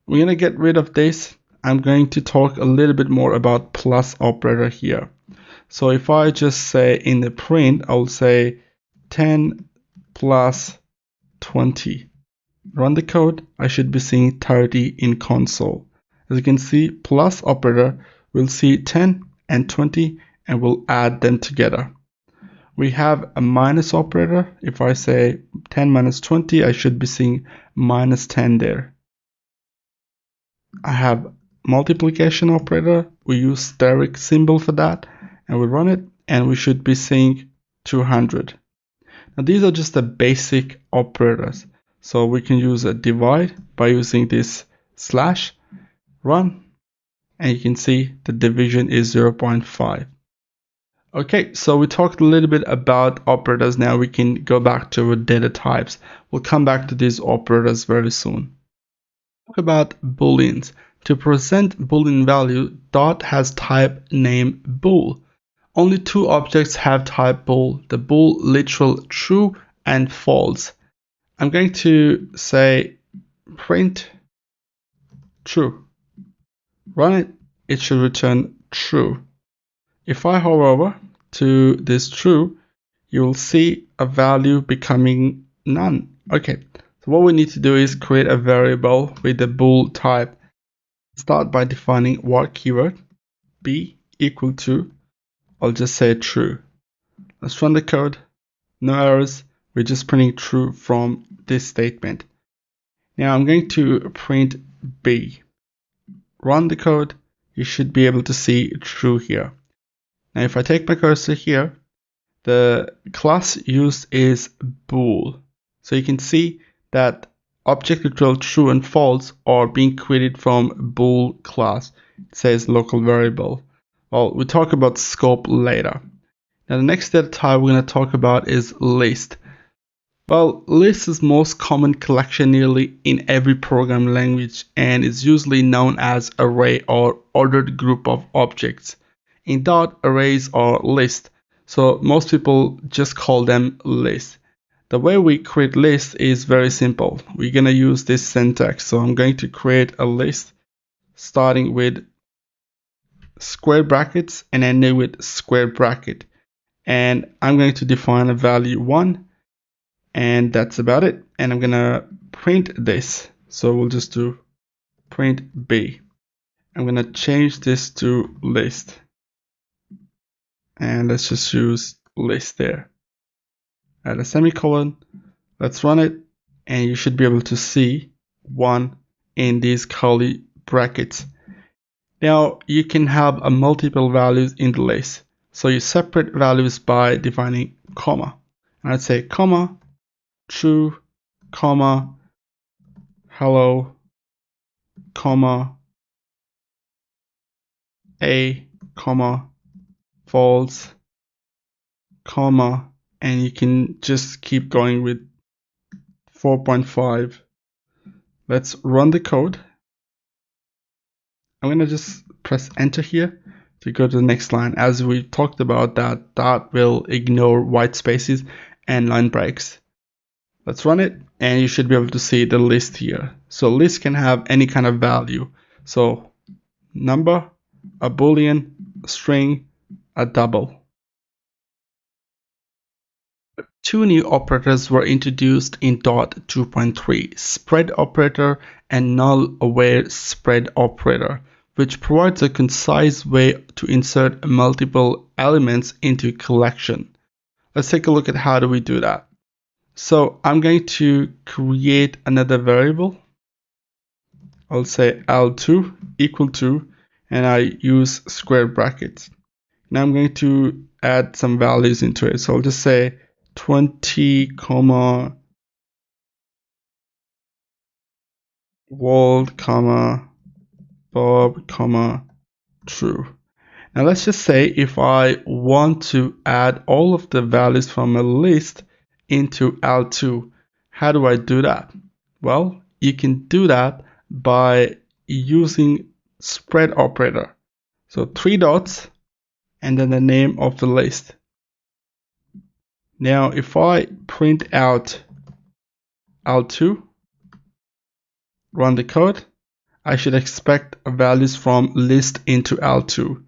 We're going to get rid of this. I'm going to talk a little bit more about plus operator here. So if I just say in the print, I'll say 10 plus 20. Run the code, I should be seeing 30 in console. As you can see, plus operator will see 10 and 20 and will add them together. We have a minus operator. If I say 10 minus 20, I should be seeing minus 10 there. I have multiplication operator. We use steric symbol for that, and we run it, and we should be seeing 200. Now these are just the basic operators. So we can use a divide by using this slash, run, and you can see the division is 0.5. Okay, so we talked a little bit about operators. Now we can go back to our data types. We'll come back to these operators very soon. Talk about booleans. To present boolean value, Dart has type name bool. Only two objects have type bool, the bool literal true and false. I'm going to say print true. Run it, it should return true. If I hover over to this true, you will see a value becoming none. Okay, so what we need to do is create a variable with the bool type. Start by defining what keyword, b equal to, I'll just say true. Let's run the code, no errors, we're just printing true from this statement. Now I'm going to print b. Run the code, you should be able to see true here. Now if I take my cursor here, the class used is bool. So you can see that object literal true and false are being created from bool class. It says local variable. Well, we'll talk about scope later. Now the next data type we're going to talk about is list. Well, list is most common collection nearly in every programming language and is usually known as array or ordered group of objects. In Dart, arrays are lists, so most people just call them lists. The way we create lists is very simple. We're going to use this syntax. So I'm going to create a list starting with square brackets and ending with square bracket. And I'm going to define a value 1, and that's about it. And I'm going to print this. So we'll just do print b. I'm going to change this to list. And let's just use list there. Add a semicolon. Let's run it. And you should be able to see 1 in these curly brackets. Now you can have a multiple values in the list. So you separate values by defining comma. And I'd say comma, true, comma, hello, comma, a, comma, false, comma, and you can just keep going with 4.5. Let's run the code. I'm gonna just press enter here to go to the next line. As we talked about, that will ignore white spaces and line breaks. Let's run it, and you should be able to see the list here. So list can have any kind of value. So number, a boolean, a string, a double. Two new operators were introduced in dot 2.3, spread operator and null-aware spread operator, which provides a concise way to insert multiple elements into a collection. Let's take a look at how do we do that. So I'm going to create another variable. I'll say L2 equal to, and I use square brackets. Now I'm going to add some values into it. So I'll just say 20, comma, world, comma, Bob, comma, true. Now let's just say if I want to add all of the values from a list into L2, how do I do that? Well, you can do that by using spread operator. So 3 dots and then the name of the list. Now if I print out L2, run the code, I should expect values from list into L2.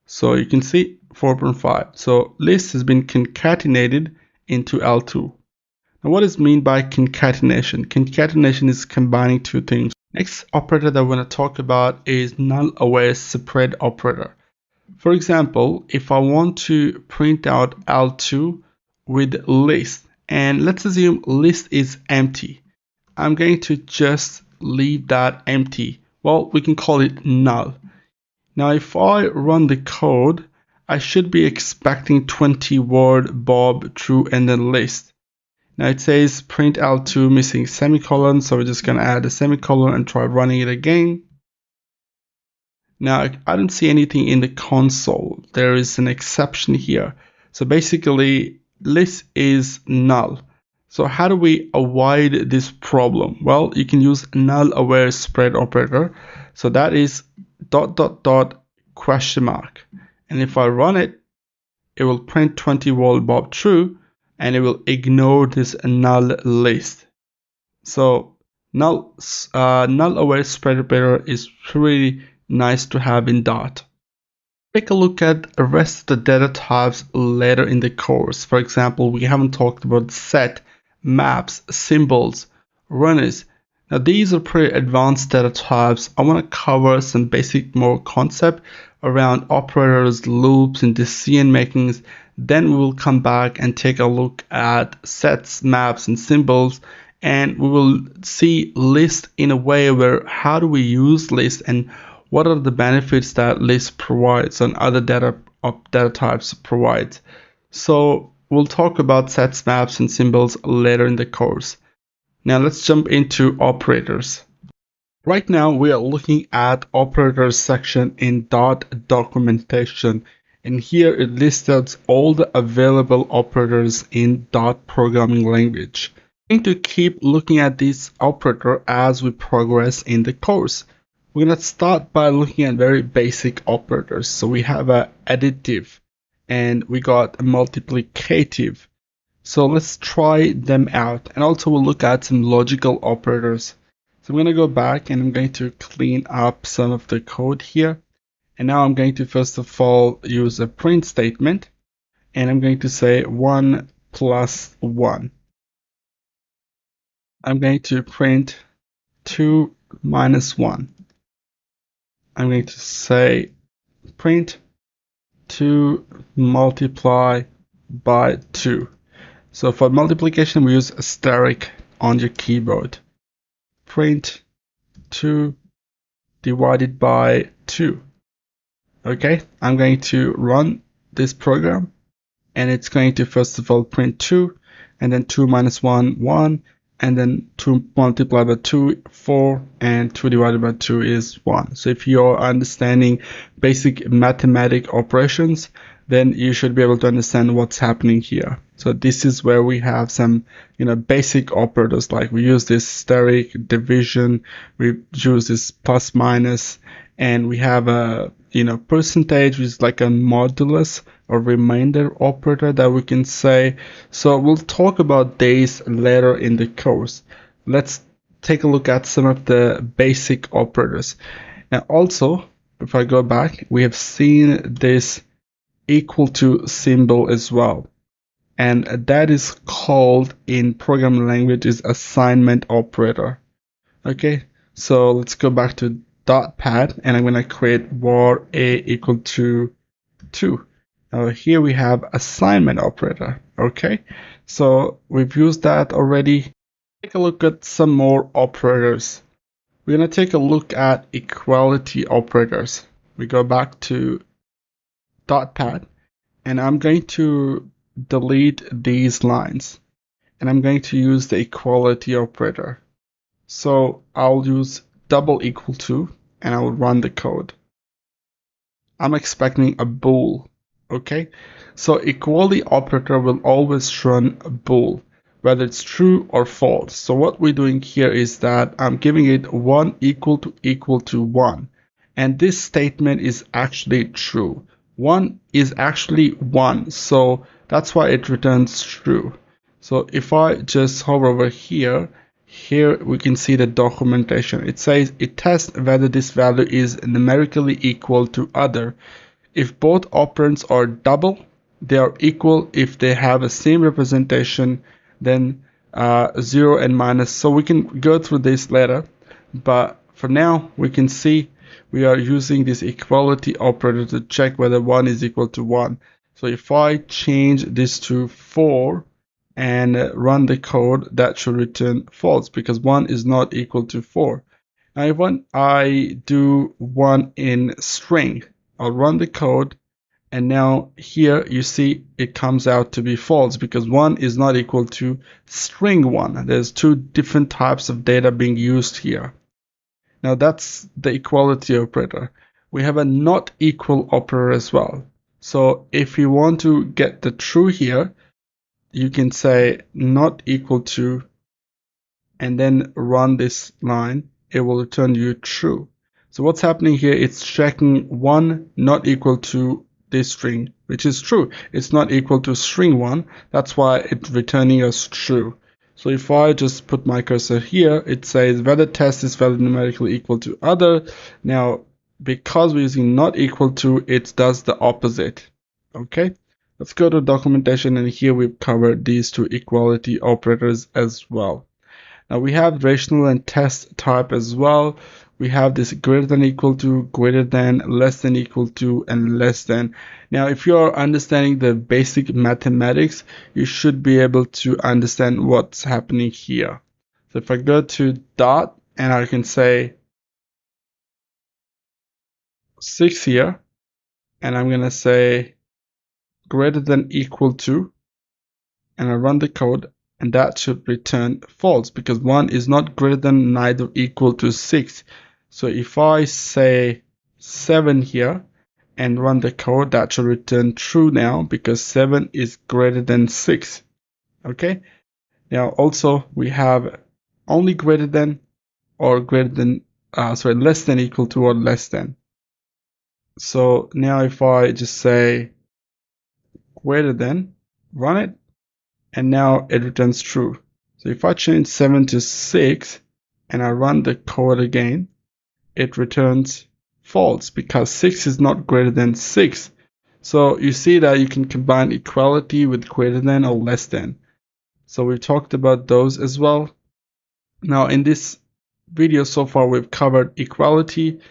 So you can see 4.5. So list has been concatenated into L2. Now what is meant by concatenation? Concatenation is combining two things. Next operator that we're going to talk about is null-aware spread operator. For example, if I want to print out L2 with list, and let's assume list is empty, I'm going to just leave that empty. Well, we can call it null. Now if I run the code, I should be expecting 20 word Bob, true, and then list. Now it says print L2 missing semicolon, so we're just going to add a semicolon and try running it again. Now I don't see anything in the console. There is an exception here. So basically list is null. So how do we avoid this problem? Well, you can use null-aware spread operator. So that is ... question mark. And if I run it, it will print 20 word Bob true, and it will ignore this null list. So null-aware spread operator is really nice to have in Dart. Take a look at the rest of the data types later in the course. For example, we haven't talked about set, maps, symbols, runners. Now these are pretty advanced data types. I want to cover some basic more concept around operators, loops, and decision makings. Then we will come back and take a look at sets, maps, and symbols, and we will see list in a way where how do we use list and what are the benefits that list provides and other data types provide. So we'll talk about sets, maps, and symbols later in the course. Now let's jump into operators. Right now we are looking at operators section in Dart documentation, and here it lists out all the available operators in Dart programming language. I'm going to keep looking at this operator as we progress in the course. We're going to start by looking at very basic operators. So we have a additive and we got a multiplicative. So let's try them out, and also we'll look at some logical operators. So I'm going to go back and I'm going to clean up some of the code here. And now I'm going to first of all use a print statement, and I'm going to say 1 plus 1. I'm going to print 2 minus 1. I'm going to say print 2 multiply by 2. So for multiplication, we use asterisk on your keyboard. Print 2 divided by 2. Okay, I'm going to run this program, and it's going to first of all print 2, and then 2 minus 1, 1, and then 2 multiplied by 2, 4, and 2 divided by 2 is 1. So if you're understanding basic mathematic operations, then you should be able to understand what's happening here. So this is where we have some, basic operators, like we use this steric, division, we use this plus minus, and we have a, percentage, which is like a modulus or remainder operator that we can say. So we'll talk about these later in the course. Let's take a look at some of the basic operators. Now also, if I go back, we have seen this equal to symbol as well, and that is called in programming language is assignment operator. Okay, so let's go back to .pad, and I'm going to create var a equal to 2. Now here we have assignment operator. Okay, so we've used that already. Take a look at some more operators. We're going to take a look at equality operators. We go back to .pad, and I'm going to delete these lines, and I'm going to use the equality operator. So I'll use double equal to, and I will run the code. I'm expecting a bool. Okay, so equality operator will always run a bool, whether it's true or false. So what we're doing here is that I'm giving it 1 equal to 1, and this statement is actually true. 1 is actually 1, so that's why it returns true. So if I just hover over here we can see the documentation. It says it tests whether this value is numerically equal to other. If both operands are double, they are equal. If they have the same representation, then 0 and minus. So we can go through this later, but for now we can see we are using this equality operator to check whether 1 is equal to 1. So if I change this to 4 and run the code, that should return false because 1 is not equal to 4. Now when I do 1 in string, I'll run the code, and now here you see it comes out to be false because 1 is not equal to string 1. There's two different types of data being used here. Now that's the equality operator. We have a not equal operator as well. So if you want to get the true here, you can say not equal to, and then run this line. It will return you true. So what's happening here? It's checking 1 not equal to this string, which is true. It's not equal to string 1. That's why it's returning us true. So if I just put my cursor here, it says whether test is value numerically equal to other. Now, because we're using not equal to, it does the opposite. Okay, let's go to documentation, and here we've covered these two equality operators as well. Now we have rational and test type as well. We have this greater than equal to, greater than, less than equal to, and less than. Now, if you're understanding the basic mathematics, you should be able to understand what's happening here. So if I go to dot, and I can say 6 here, and I'm going to say greater than equal to, and I run the code, and that should return false because 1 is not greater than neither equal to 6. So if I say 7 here and run the code, that should return true now because 7 is greater than 6. Okay, now also we have only greater than or greater than less than equal to or less than. So now if I just say greater than, run it, and now it returns true. So if I change 7 to 6 and I run the code again, it returns false because 6 is not greater than 6. So you see that you can combine equality with greater than or less than. So we've talked about those as well. Now in this video so far we've covered equality,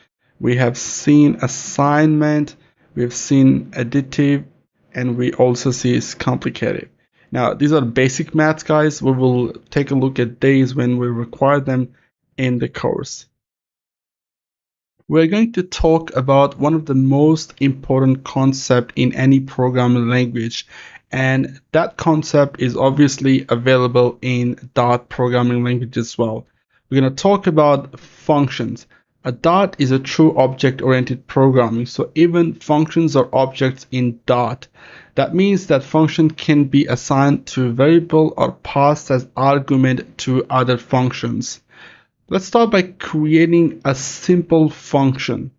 we have seen assignment, we've seen additive, and we also see it's complicated. Now these are basic maths, guys. We will take a look at these when we require them in the course. We're going to talk about one of the most important concepts in any programming language, and that concept is obviously available in Dart programming language as well. We're going to talk about functions. A Dart is a true object-oriented programming, so even functions are objects in Dart. That means that function can be assigned to a variable or passed as argument to other functions. Let's start by creating a simple function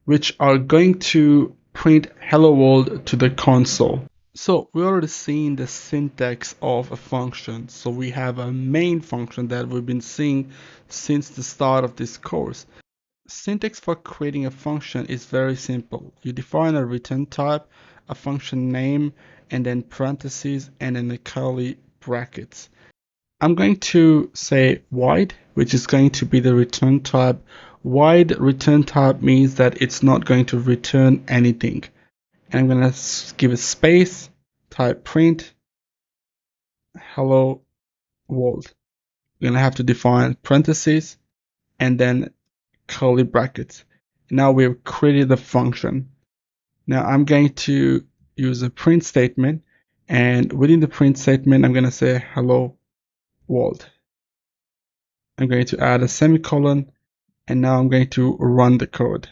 which are going to print hello world to the console. So we already seen the syntax of a function. So we have a main function that we've been seeing since the start of this course. Syntax for creating a function is very simple. You define a return type, a function name, and then parentheses, and then the curly brackets. I'm going to say void, which is going to be the return type. Void return type means that it's not going to return anything. And I'm going to give a space, type print, hello world. We're going to have to define parentheses and then curly brackets. Now we've created the function. Now I'm going to use a print statement, and within the print statement, I'm going to say hello world. I'm going to add a semicolon, and now I'm going to run the code.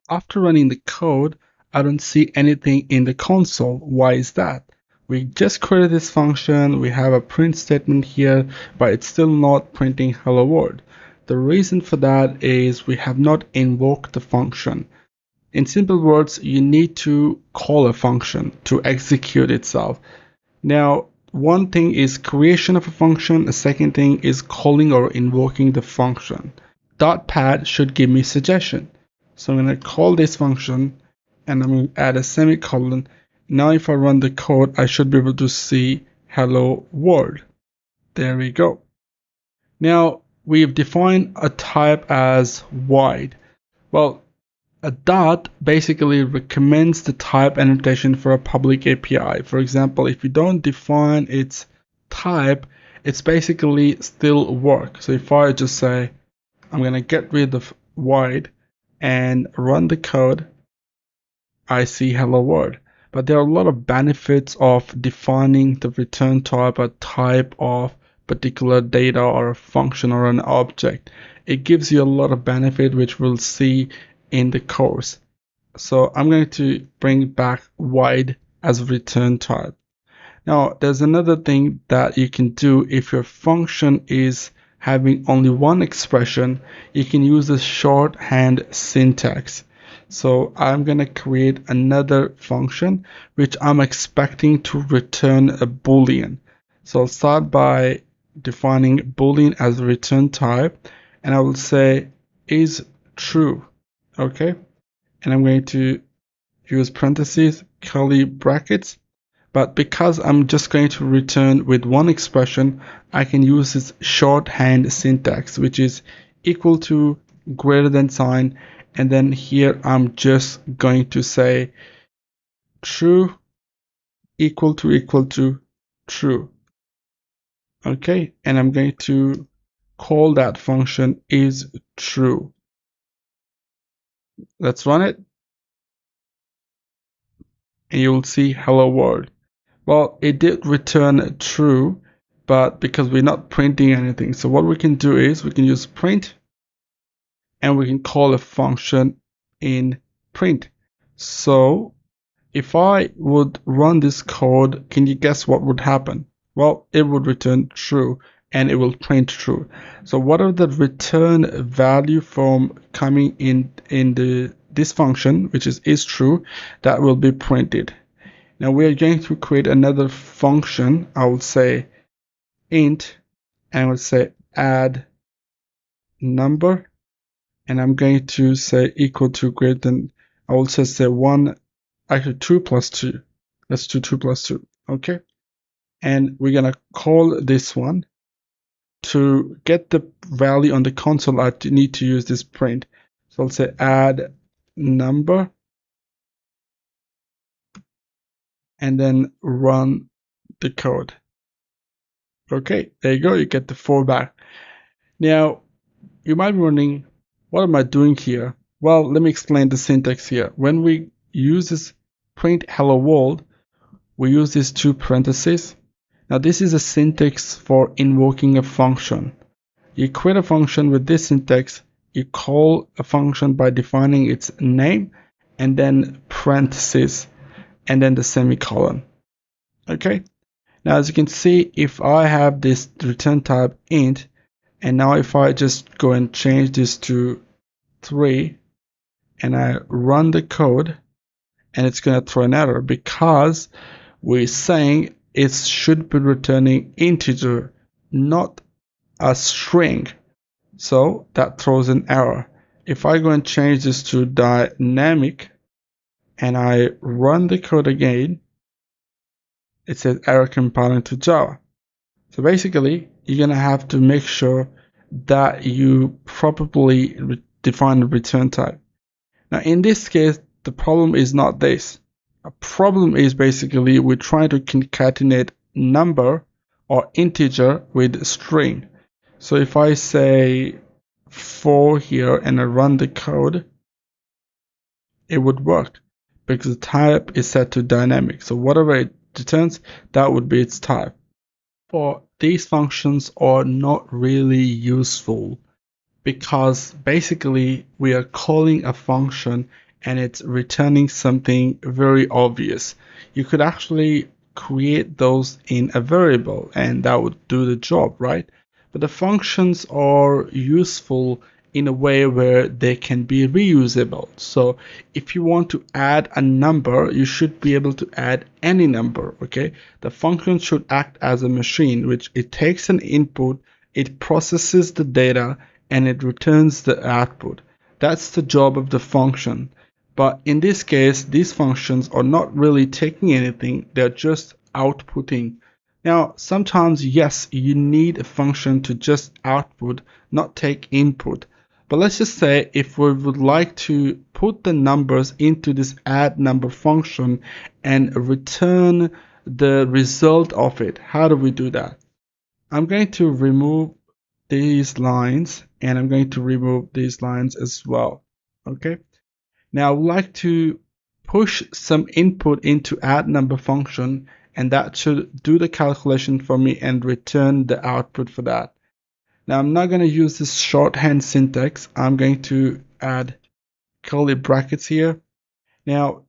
After running the code, I don't see anything in the console. Why is that? We just created this function, we have a print statement here, but it's still not printing hello world. The reason for that is we have not invoked the function. In simple words, you need to call a function to execute itself. Now, one thing is creation of a function, a second thing is calling or invoking the function. .pad should give me suggestion. So I'm going to call this function and I'm going to add a semicolon. Now if I run the code, I should be able to see hello world. There we go. Now we've defined a type as void. Well, a dot basically recommends the type annotation for a public API. For example, if you don't define its type, it's basically still work. So if I just say, I'm going to get rid of void and run the code, I see hello world. But there are a lot of benefits of defining the return type, a type of particular data or a function or an object. It gives you a lot of benefit, which we'll see in the course. So I'm going to bring back void as a return type. Now there's another thing that you can do. If your function is having only one expression, you can use the shorthand syntax. So I'm going to create another function which I'm expecting to return a boolean. So I'll start by defining boolean as a return type, and I will say is true. Okay, and I'm going to use parentheses, curly brackets, but because I'm just going to return with one expression, I can use this shorthand syntax, which is equal to, greater than sign, and then here I'm just going to say true equal to true. Okay, and I'm going to call that function is true. Let's run it, and you'll see hello world. Well, it did return true, but because we're not printing anything, so what we can do is we can use print, and we can call a function in print. So if I would run this code, can you guess what would happen? Well, it would return true and it will print true. So what are the return value from coming in this function, which is true, that will be printed. Now we are going to create another function. I will say int, and I will say add number, and I'm going to say equal to, greater than, I will just say 1, actually 2 plus 2. Let's do 2 plus 2. Okay, and we're gonna call this one. To get the value on the console, I need to use this print. So I'll say add number, and then run the code. Okay, there you go, you get the 4 back. Now you might be wondering, what am I doing here? Well, let me explain the syntax here. When we use this print hello world, we use these two parentheses. Now this is a syntax for invoking a function. You create a function with this syntax, you call a function by defining its name and then parentheses and then the semicolon. Okay, now as you can see, if I have this return type int, and now if I just go and change this to 3 and I run the code, and it's going to throw an error because we're saying it should be returning integer, not a string. So that throws an error. If I go and change this to dynamic and I run the code again, it says error compiling to Java. So basically, you're going to have to make sure that you properly define the return type. Now in this case, the problem is not this. A problem is basically we're trying to concatenate number or integer with string. So if I say 4 here and I run the code, it would work because the type is set to dynamic. So whatever it returns, that would be its type. But these functions are not really useful because basically we are calling a function and it's returning something very obvious. You could actually create those in a variable and that would do the job, right? But the functions are useful in a way where they can be reusable. So if you want to add a number, you should be able to add any number, okay? The function should act as a machine, which it takes an input, it processes the data, and it returns the output. That's the job of the function. But in this case, these functions are not really taking anything, they're just outputting. Now, sometimes, yes, you need a function to just output, not take input. But let's just say if we would like to put the numbers into this add number function and return the result of it, how do we do that? I'm going to remove these lines and I'm going to remove these lines as well. Okay. Now I would like to push some input into add number function, and that should do the calculation for me and return the output for that. Now I'm not going to use this shorthand syntax. I'm going to add curly brackets here. Now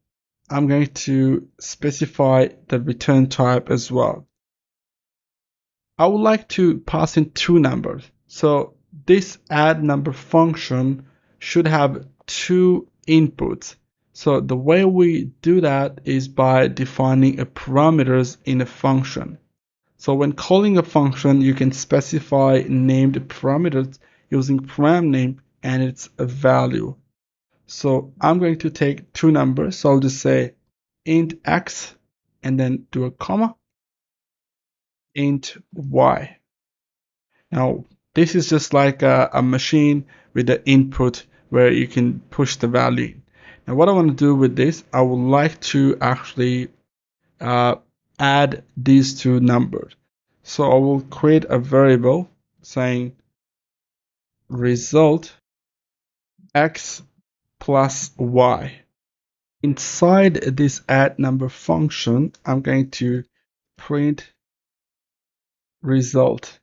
I'm going to specify the return type as well. I would like to pass in two numbers. So this add number function should have two inputs. So the way we do that is by defining a parameters in a function. So when calling a function, you can specify named parameters using param name and it's a value. So I'm going to take two numbers. So I'll just say int x and then do a comma, int y. Now this is just like a machine with the input where you can push the value. Now what I want to do with this, I would like to actually add these two numbers. So I will create a variable saying result x plus y. Inside this add number function, I'm going to print result.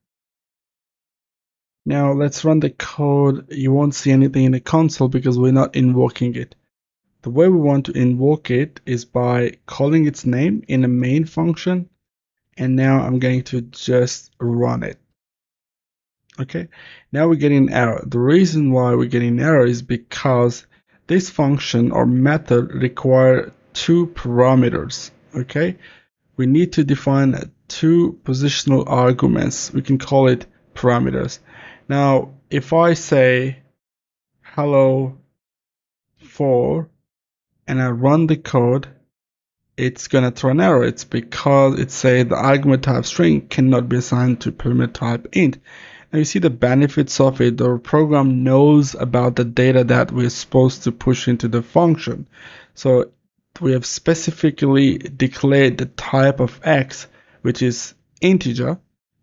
Now let's run the code. You won't see anything in the console because we're not invoking it. The way we want to invoke it is by calling its name in a main function, and now I'm going to just run it. Okay, now we're getting an error. The reason why we're getting an error is because this function or method requires two parameters. Okay, we need to define two positional arguments. We can call it parameters. Now if I say hello 4 and I run the code, it's gonna throw an error. It's because it says the argument type string cannot be assigned to parameter type int. Now you see the benefits of it. The program knows about the data that we're supposed to push into the function. So we have specifically declared the type of x, which is integer,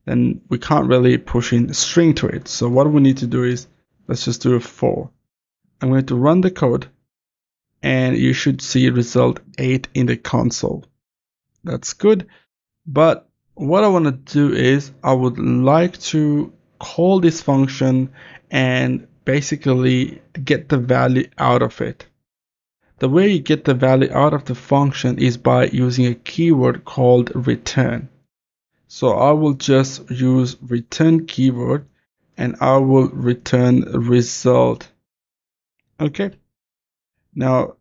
and we can't really push in a string to it. So what we need to do is, let's just do a 4. I'm going to run the code, and you should see result 8 in the console. That's good. But what I want to do is I would like to call this function and basically get the value out of it. The way you get the value out of the function is by using a keyword called return. So I will just use return keyword and I will return result. Okay. Now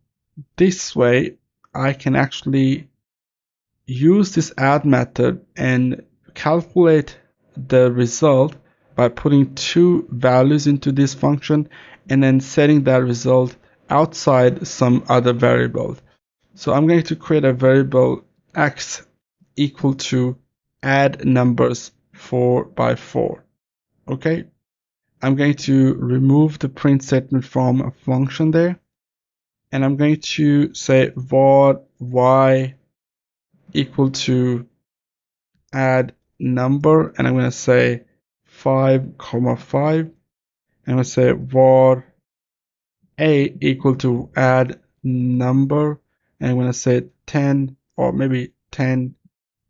this way I can actually use this add method and calculate the result by putting two values into this function and then setting that result outside some other variable. So I'm going to create a variable x equal to add numbers 4 by 4. Okay, I'm going to remove the print statement from a function there, and I'm going to say var y equal to add number, and I'm going to say 5 comma 5. I'm going to say var a equal to add number, and I'm going to say 10 or maybe 10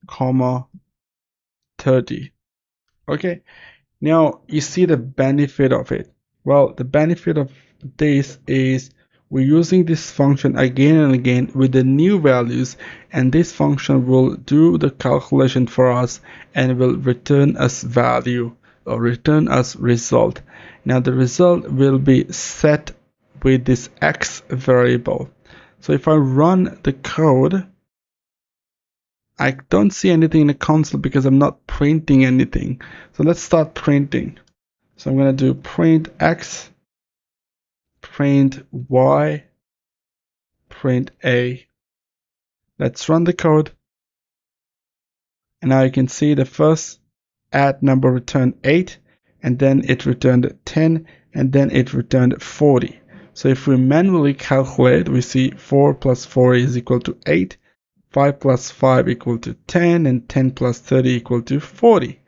comma 30. Okay, now you see the benefit of it. Well, the benefit of this is we're using this function again and again with the new values, and this function will do the calculation for us and will return us value or return us result. Now the result will be set with this x variable. So if I run the code, I don't see anything in the console because I'm not printing anything. So let's start printing. So I'm going to do print x, print y, print a. Let's run the code. And now you can see the first add number returned 8, and then it returned 10, and then it returned 40. So if we manually calculate, we see 4 plus 4 is equal to 8, 5 plus 5 equal to 10, and 10 plus 30 equal to 40.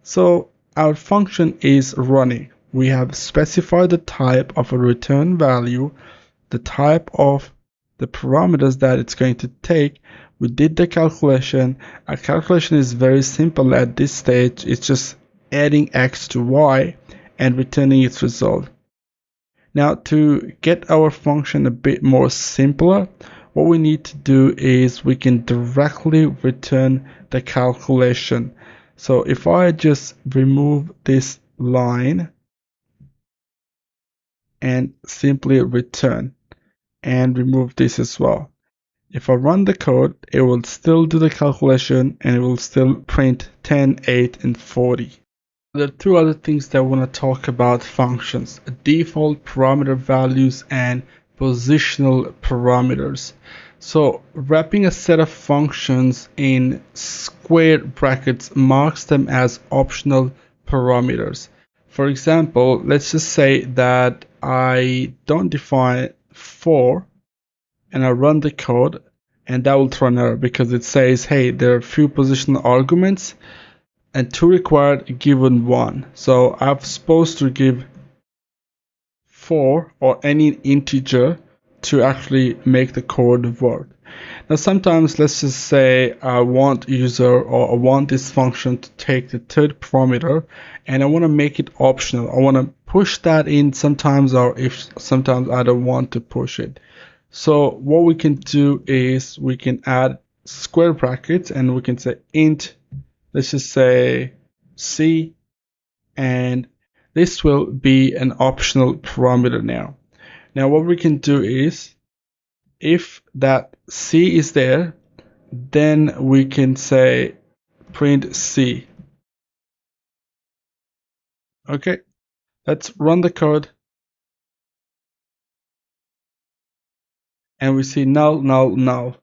So our function is running. We have specified the type of a return value, the type of the parameters that it's going to take. We did the calculation. Our calculation is very simple at this stage. It's just adding x to y and returning its result. Now to get our function a bit more simpler, what we need to do is we can directly return the calculation. So if I just remove this line and simply return and remove this as well. If I run the code, it will still do the calculation and it will still print 10, 8, and 40. There are two other things that I want to talk about functions: default parameter values and positional parameters. So wrapping a set of functions in square brackets marks them as optional parameters. For example, let's just say that I don't define 4 and I run the code, and that will throw an error because it says, hey, there are few positional arguments and 2 required given 1. So I'm supposed to give 4 or any integer to actually make the code work. Now sometimes let's just say I want user, or I want this function to take the third parameter and I want to make it optional. I want to push that in sometimes, or if sometimes I don't want to push it. So what we can do is we can add square brackets and we can say int, let's just say C, and this will be an optional parameter now. Now what we can do is, if that C is there, then we can say print C. Okay, let's run the code. And we see null, null, null.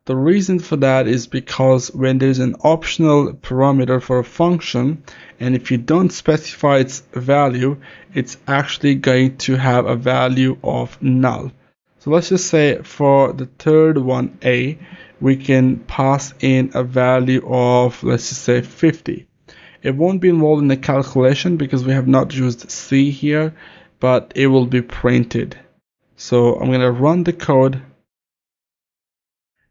The reason for that is because when there's an optional parameter for a function, and if you don't specify its value, it's actually going to have a value of null. So let's just say for the third one, A, we can pass in a value of, let's just say 50. It won't be involved in the calculation because we have not used C here, but it will be printed. So I'm going to run the code,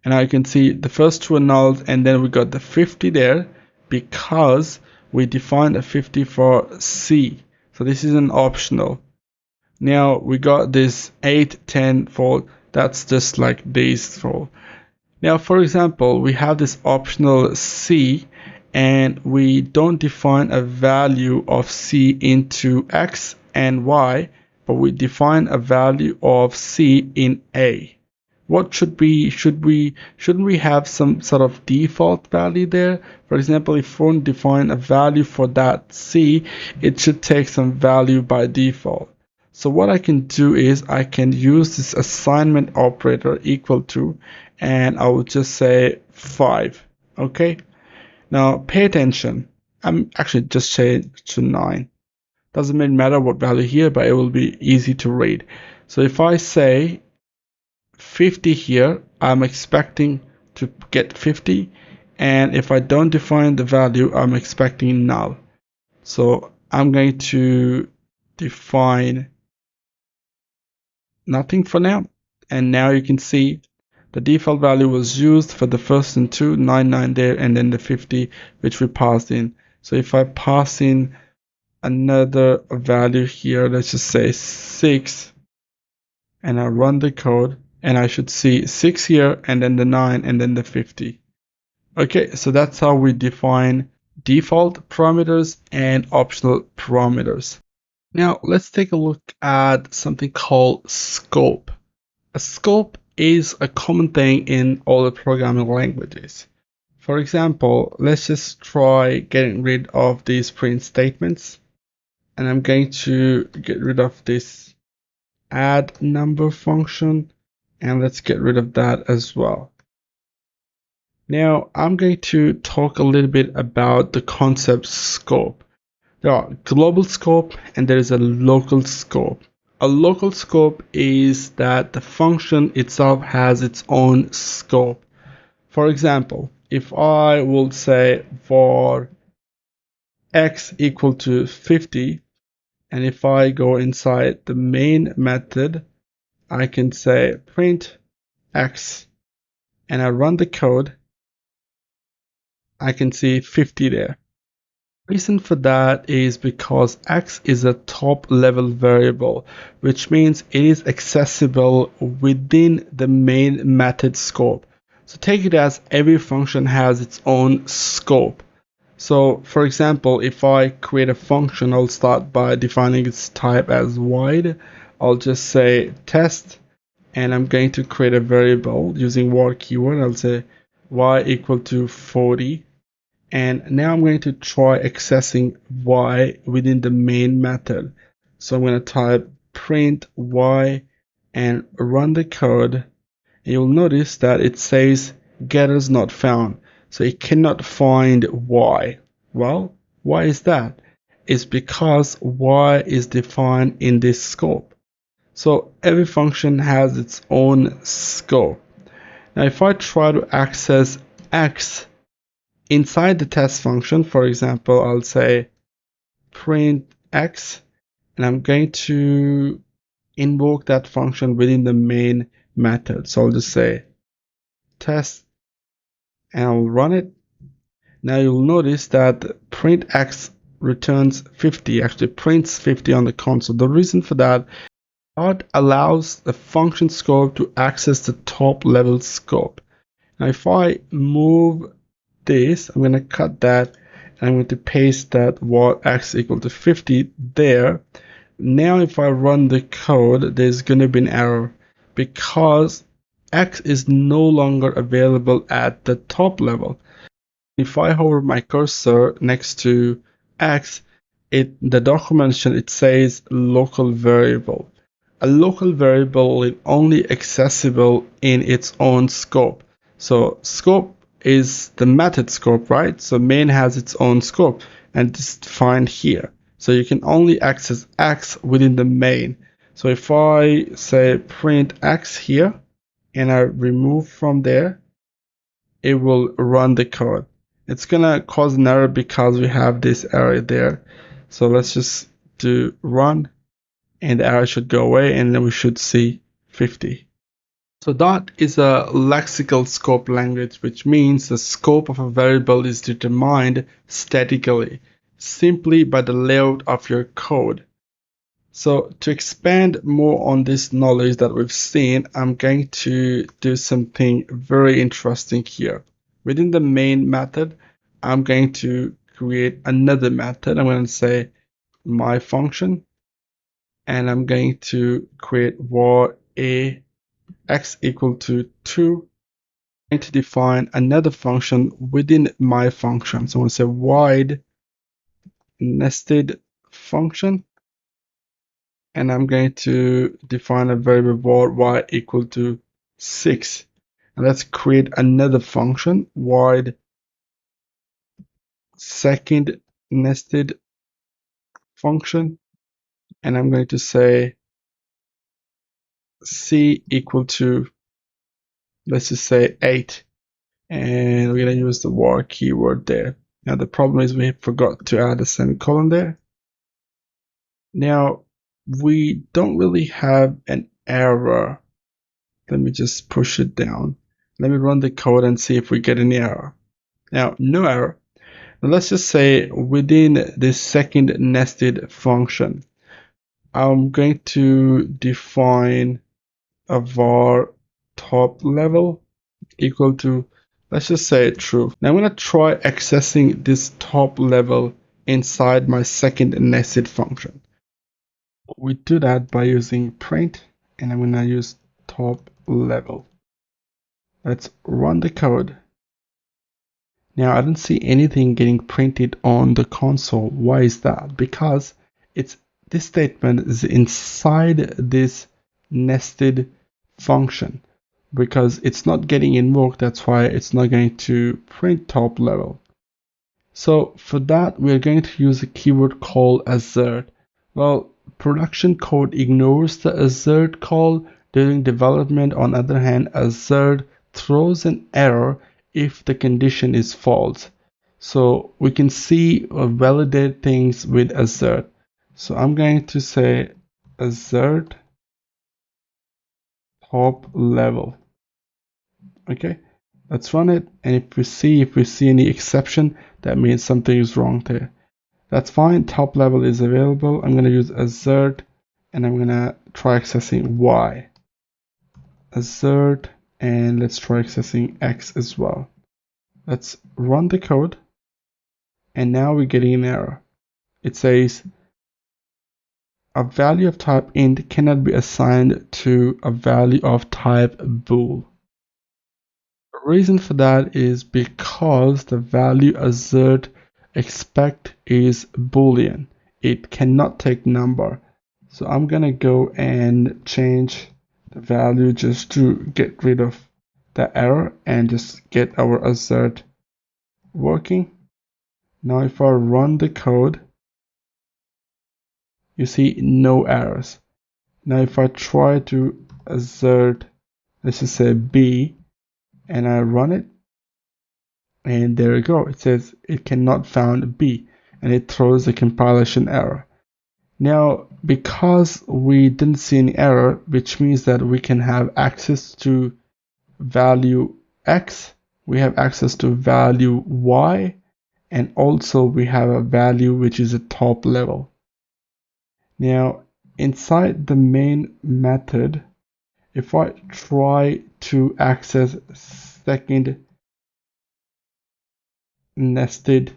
and now you can see the first two are null, and then we got the 50 there because we defined a 50 for C. So this is an optional. Now we got this 8, 10 for, that's just like these for. Now, for example, we have this optional C, and we don't define a value of C into X and Y, but we define a value of C in A. What shouldn't we have some sort of default value there? For example, if we want to define a value for that C, it should take some value by default. So what I can do is I can use this assignment operator equal to, and I will just say 5. Okay. Now pay attention. I'm actually just change to 9. Doesn't really matter what value here, but it will be easy to read. So if I say 50 here, I'm expecting to get 50, and if I don't define the value, I'm expecting null. So I'm going to define nothing for now, and now you can see the default value was used for the first and two, 9 there, and then the 50 which we passed in. So if I pass in another value here, let's just say 6, and I run the code, and I should see 6 here, and then the 9, and then the 50. Okay, so that's how we define default parameters and optional parameters. Now let's take a look at something called scope. A scope is a common thing in all the programming languages. For example, let's just try getting rid of these print statements, and I'm going to get rid of this add number function, and let's get rid of that as well. Now I'm going to talk a little bit about the concept scope. There are global scope and there is a local scope. A local scope is that the function itself has its own scope. For example, if I will say for x equal to 50, and if I go inside the main method, I can say print x, and I run the code, I can see 50 there. Reason for that is because x is a top level variable, which means it is accessible within the main method scope. So take it as every function has its own scope. So for example, if I create a function, I'll start by defining its type as void. I'll just say test, and I'm going to create a variable using var keyword. I'll say y equal to 40. And now I'm going to try accessing y within the main method. So I'm going to type print y and run the code. And you'll notice that it says getters not found. So it cannot find y. Well, why is that? It's because y is defined in this scope. So every function has its own scope. Now if I try to access x inside the test function, for example, I'll say print x, and I'm going to invoke that function within the main method. So I'll just say test, and I'll run it. Now you'll notice that print x returns 50, actually prints 50 on the console. The reason for that, it allows the function scope to access the top level scope. Now if I move this, I'm going to cut that, and I'm going to paste that var x equal to 50 there. Now if I run the code, there's going to be an error because x is no longer available at the top level. If I hover my cursor next to x, the documentation, it says local variable. A local variable is only accessible in its own scope. So scope is the method scope, right? So main has its own scope, and it's defined here. So you can only access x within the main. So if I say print x here, and I remove from there, it will run the code. It's gonna cause an error because we have this error there. So let's just do run, and the error should go away, and then we should see 50. So Dart is a lexical scope language, which means the scope of a variable is determined statically, simply by the layout of your code. So to expand more on this knowledge that we've seen, I'm going to do something very interesting here. Within the main method, I'm going to create another method. I'm going to say my function, and I'm going to create var a x equal to 2. I'm going to define another function within my function. So I'm going to say wide nested function, and I'm going to define a variable var y equal to 6. And let's create another function, wide second nested function, and I'm going to say c equal to, let's just say 8, and we're going to use the var keyword there. Now the problem is we forgot to add a semicolon there. Now we don't really have an error. Let me just push it down. Let me run the code and see if we get any error. Now, no error. Now let's just say within this second nested function, I'm going to define a var top level equal to, let's just say true. Now I'm going to try accessing this top level inside my second nested function. We do that by using print, and I'm going to use top level. Let's run the code. Now I don't see anything getting printed on the console. Why is that? Because this statement is inside this nested function. Because it's not getting invoked, that's why it's not going to print top level. So for that, we're going to use a keyword called assert. Well, production code ignores the assert call during development. On the other hand, assert throws an error if the condition is false. So we can see or validate things with assert. So I'm going to say assert top level. Okay, let's run it, and if we see any exception, that means something is wrong there. That's fine. Top level is available. I'm going to use assert, and I'm going to try accessing y. Assert, and let's try accessing x as well. Let's run the code, and now we're getting an error. It says a value of type int cannot be assigned to a value of type bool. The reason for that is because the value assert expect is boolean. It cannot take number. So I'm gonna go and change the value just to get rid of the error and just get our assert working. Now if I run the code, you see no errors. Now if I try to assert, let's just say B, and I run it, and there you go, it says it cannot found B, and it throws a compilation error. Now because we didn't see any error, which means that we can have access to value X, we have access to value Y, and also we have a value which is a top level. Now inside the main method, if I try to access second nested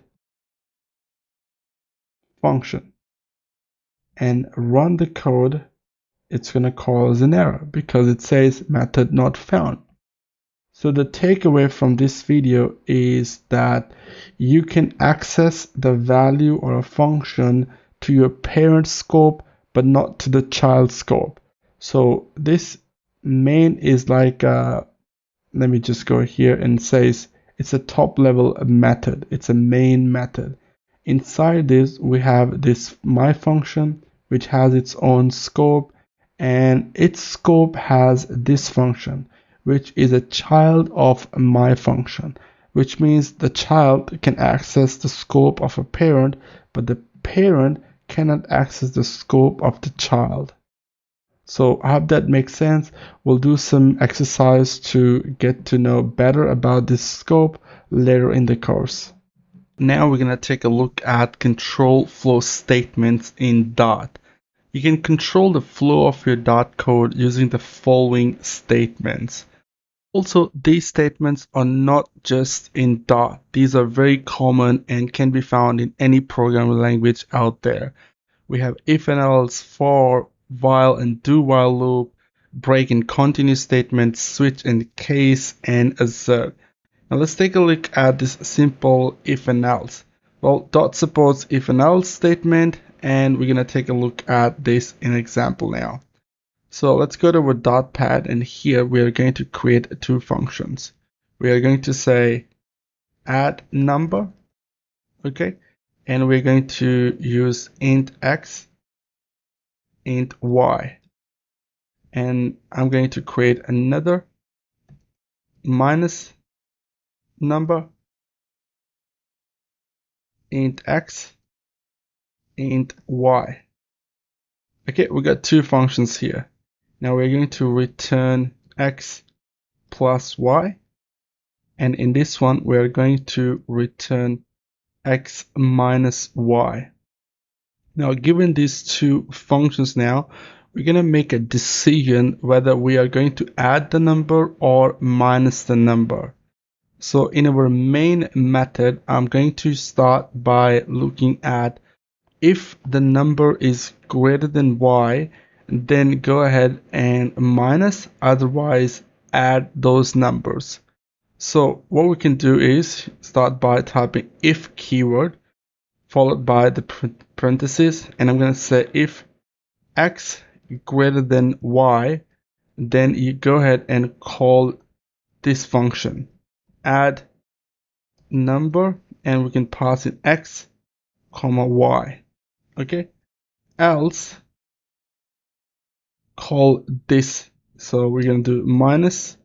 function and run the code, it's going to cause an error because it says method not found. So the takeaway from this video is that you can access the value or a function to your parent scope but not to the child scope. So this main is like let me just go here and says it's a top level method. It's a main method. Inside this we have this my function which has its own scope, and its scope has this function which is a child of my function, which means the child can access the scope of a parent, but the parent cannot access the scope of the child. So I hope that makes sense. We'll do some exercise to get to know better about this scope later in the course. Now we're going to take a look at control flow statements in Dart. You can control the flow of your Dart code using the following statements. Also, these statements are not just in Dart. These are very common and can be found in any programming language out there. We have if and else, for, while and do while loop, break and continue statements, switch and case, and assert. Now let's take a look at this simple if and else. Well, Dart supports if and else statement, and we're going to take a look at this in example now. So let's go to our Dart pad, and here we are going to create two functions. We are going to say add number, okay, and we're going to use int x, int y, and I'm going to create another minus number, int x, int y. Okay, we got two functions here. Now we're going to return x plus y, and in this one we're going to return x minus y. Now given these two functions now, we're going to make a decision whether we are going to add the number or minus the number. So in our main method, I'm going to start by looking at if the number is greater than y, then go ahead and minus, otherwise add those numbers. So what we can do is start by typing if keyword followed by the parentheses, and I'm going to say if x greater than y, then you go ahead and call this function add number, and we can pass in x comma y. Okay, else call this, so we're going to do minus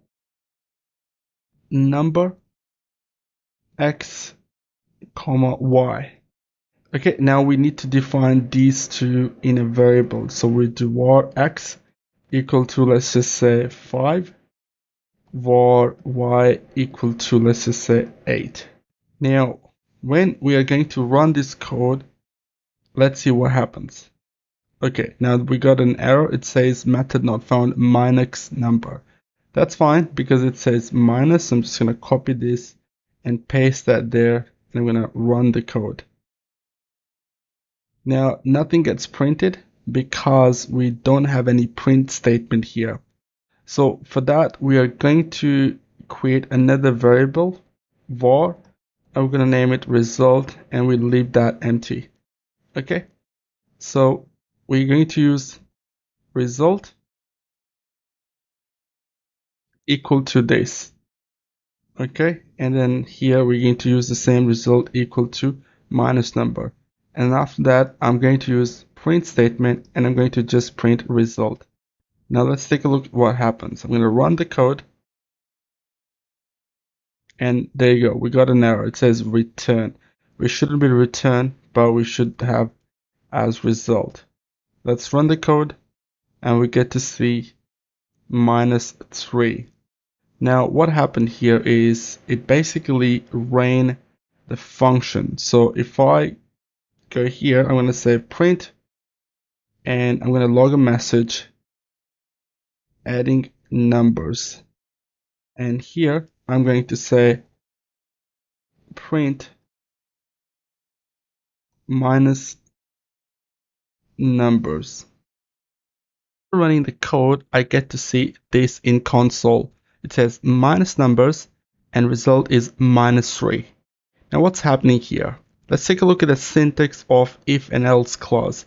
number x comma y. Okay, now we need to define these two in a variable, so we do var x equal to, let's just say 5, var y equal to, let's just say 8. Now when we are going to run this code, let's see what happens. Okay, now we got an error. It says method not found minus number. That's fine because it says minus. I'm just going to copy this and paste that there, and I'm going to run the code. Now nothing gets printed because we don't have any print statement here. So for that, we are going to create another variable, var, and we're going to name it result, and we leave that empty. Okay, so we're going to use result equal to this. Okay, and then here we're going to use the same result equal to minus number. And after that, I'm going to use print statement, and I'm going to just print result. Now let's take a look at what happens. I'm going to run the code, and there you go. We got an error. It says return. We shouldn't be return, but we should have as result. Let's run the code, and we get to see -3. Now what happened here is it basically ran the function. So if I go here, I'm going to say print, and I'm going to log a message adding numbers, and here I'm going to say print minus numbers. Running the code, I get to see this in console. It says minus numbers and result is -3. Now what's happening here? Let's take a look at the syntax of if and else clause.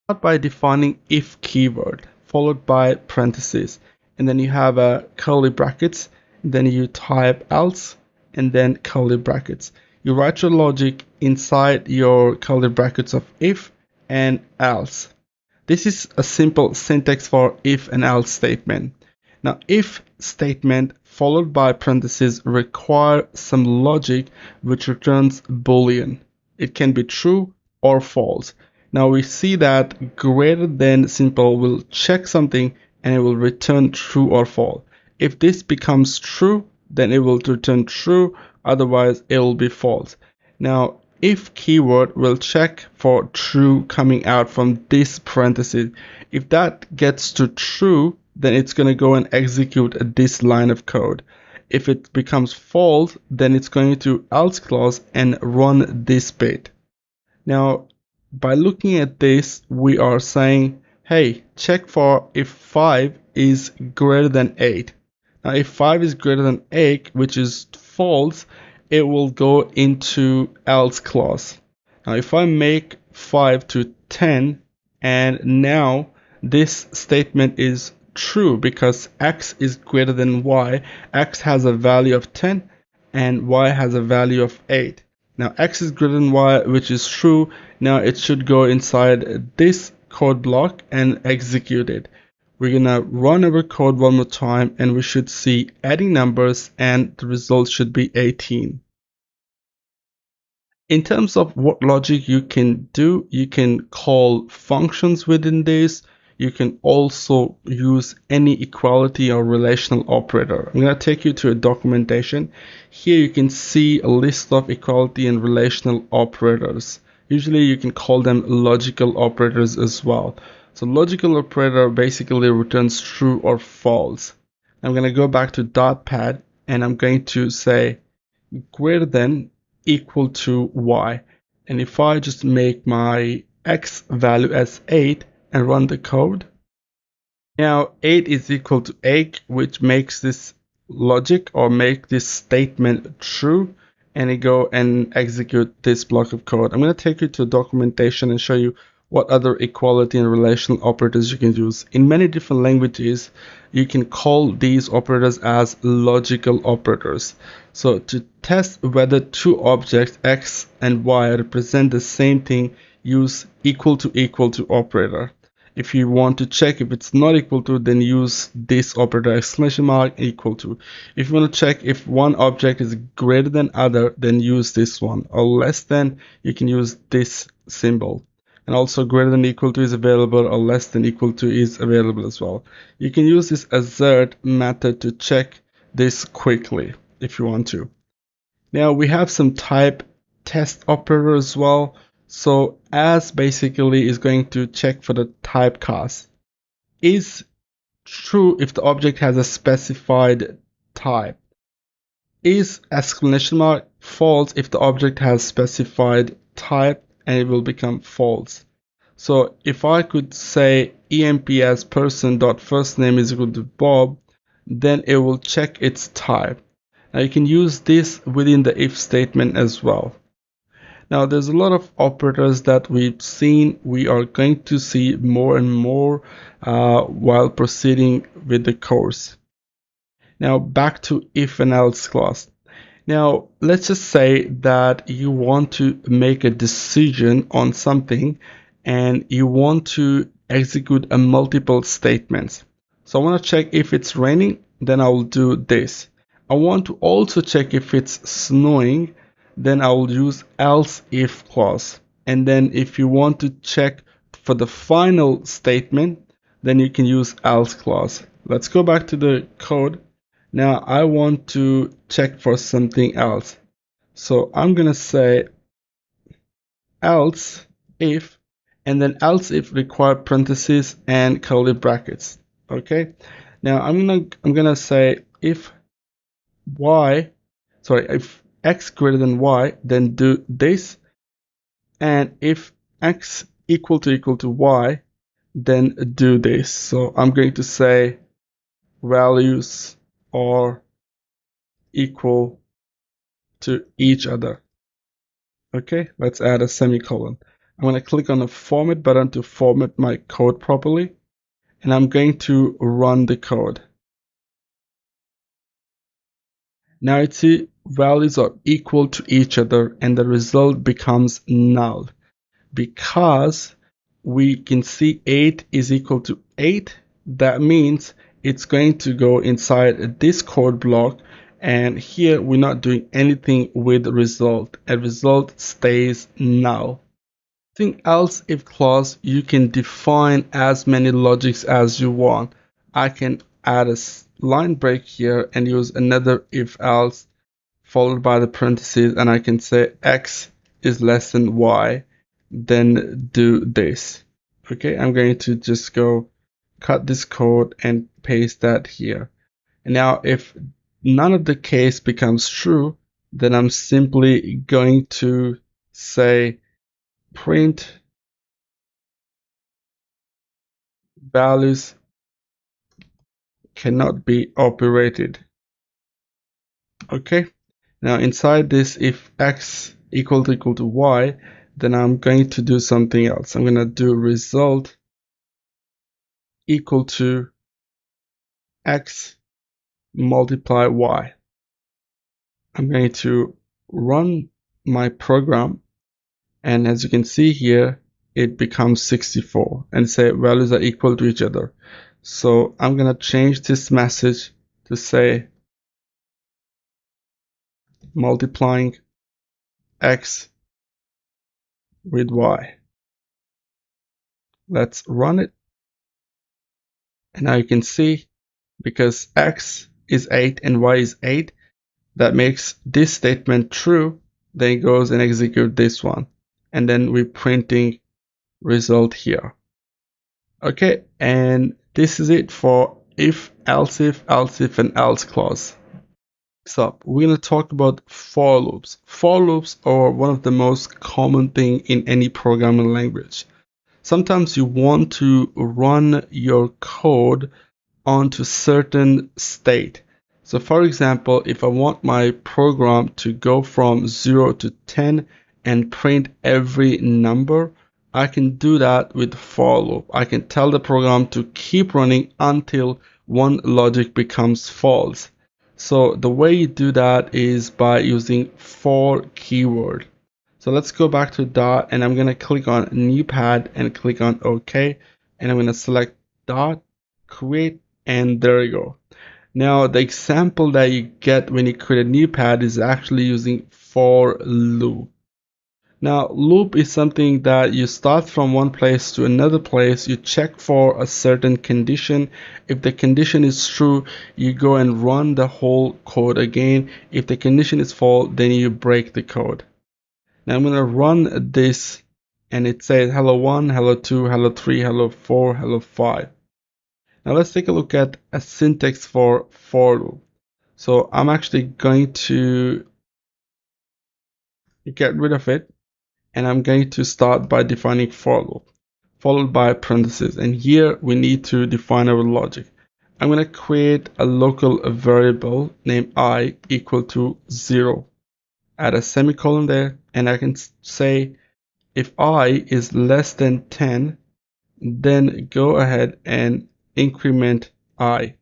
Start by defining if keyword followed by parentheses, and then you have a curly brackets, then you type else and then curly brackets. You write your logic inside your curly brackets of if and else. This is a simple syntax for if and else statement. Now if statement followed by parentheses require some logic which returns boolean. It can be true or false. Now we see that greater than symbol will check something and it will return true or false. If this becomes true, then it will return true, otherwise it will be false. Now if keyword will check for true coming out from this parenthesis. If that gets to true, then it's going to go and execute this line of code. If it becomes false, then it's going to else clause and run this bit. Now by looking at this, we are saying, hey, check for if 5 is greater than 8. Now if 5 is greater than 8, which is false, it will go into else clause. Now if I make 5 to 10, and now this statement is true because x is greater than y, x has a value of 10 and y has a value of 8. Now x is greater than y, which is true. Now it should go inside this code block and execute it. We're gonna run our code one more time and we should see adding numbers and the result should be 18. In terms of what logic you can do, you can call functions within this. You can also use any equality or relational operator. I'm going to take you to a documentation. Here you can see a list of equality and relational operators. Usually you can call them logical operators as well. So logical operator basically returns true or false. I'm going to go back to .pad and I'm going to say greater than equal to y. And if I just make my x value as 8 and run the code, now 8 is equal to 8, which makes this logic or make this statement true, and it go and execute this block of code. I'm going to take you to documentation and show you what other equality and relational operators you can use. In many different languages, you can call these operators as logical operators. So to test whether two objects x and y represent the same thing, use equal to operator. If you want to check if it's not equal to, then use this operator, exclamation mark, equal to. If you want to check if one object is greater than other, then use this one. Or less than, you can use this symbol. And also greater than equal to is available, or less than equal to is available as well. You can use this assert method to check this quickly if you want to. Now we have some type test operator as well. So as basically is going to check for the typecast. Is true if the object has a specified type. Is exclamation mark false if the object has specified type, and it will become false. So if I could say emp as person.firstname is equal to Bob, then it will check its type. Now you can use this within the if statement as well. Now there's a lot of operators that we've seen. We are going to see more and more while proceeding with the course. Now back to if and else clause. Now let's just say that you want to make a decision on something and you want to execute a multiple statements. So I want to check if it's raining, then I will do this. I want to also check if it's snowing, then I will use else if clause. And then if you want to check for the final statement, then you can use else clause. Let's go back to the code. Now I want to check for something else. So I'm going to say else if, and then else if require parentheses and curly brackets. Okay. Now I'm gonna say if x greater than y, then do this, and if x equal to y, then do this. So I'm going to say values are equal to each other. Okay, let's add a semicolon. I'm going to click on the format button to format my code properly, and I'm going to run the code. Now you see values are equal to each other and the result becomes null because we can see 8 is equal to 8. That means it's going to go inside this code block, and here we're not doing anything with the result. A result stays null. Using else if clause, you can define as many logics as you want. I can add a line break here and use another if else followed by the parentheses, and I can say x is less than y, then do this. Okay, I'm going to just go cut this code and paste that here. And now if none of the case becomes true, then I'm simply going to say print values cannot be operated. Okay, now inside this, if x equal to y, then I'm going to do something else. I'm going to do result equal to x multiply y. I'm going to run my program, and as you can see here, it becomes 64 and say values are equal to each other. So I'm going to change this message to say multiplying x with y. Let's run it. And now you can see, because x is 8 and y is 8, that makes this statement true. Then it goes and execute this one. And then we're printing result here. Okay, and this is it for if, else if, and else clause. So we're going to talk about for loops. For loops are one of the most common thing in any programming language. Sometimes you want to run your code onto certain state. So for example, if I want my program to go from 0 to 10 and print every number, I can do that with for loop. I can tell the program to keep running until one logic becomes false. So the way you do that is by using for keyword. So let's go back to dot, and I'm going to click on new pad and click on OK, and I'm going to select dot, create, and there you go. Now the example that you get when you create a new pad is actually using for loop. Now loop is something that you start from one place to another place, you check for a certain condition. If the condition is true, you go and run the whole code again. If the condition is false, then you break the code. Now I'm going to run this, and it says hello 1, hello 2, hello 3, hello 4, hello 5. Now let's take a look at a syntax for loop. So I'm actually going to get rid of it, and I'm going to start by defining for loop, followed by parentheses. And here we need to define our logic. I'm going to create a local variable named I equal to 0. Add a semicolon there, and I can say if I is less than 10, then go ahead and increment I.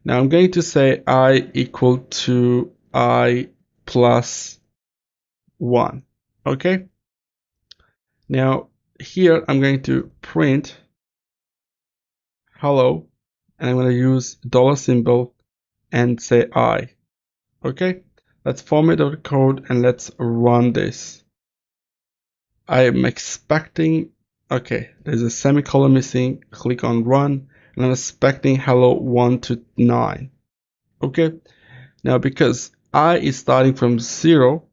Now I'm going to say I equal to I plus 1. Okay. Now here I'm going to print hello, and I'm going to use dollar symbol and say I. Okay. Let's format our code and let's run this. I am expecting, okay, there's a semicolon missing. Click on run, and I'm expecting hello 1 to 9. Okay, now because I is starting from 0,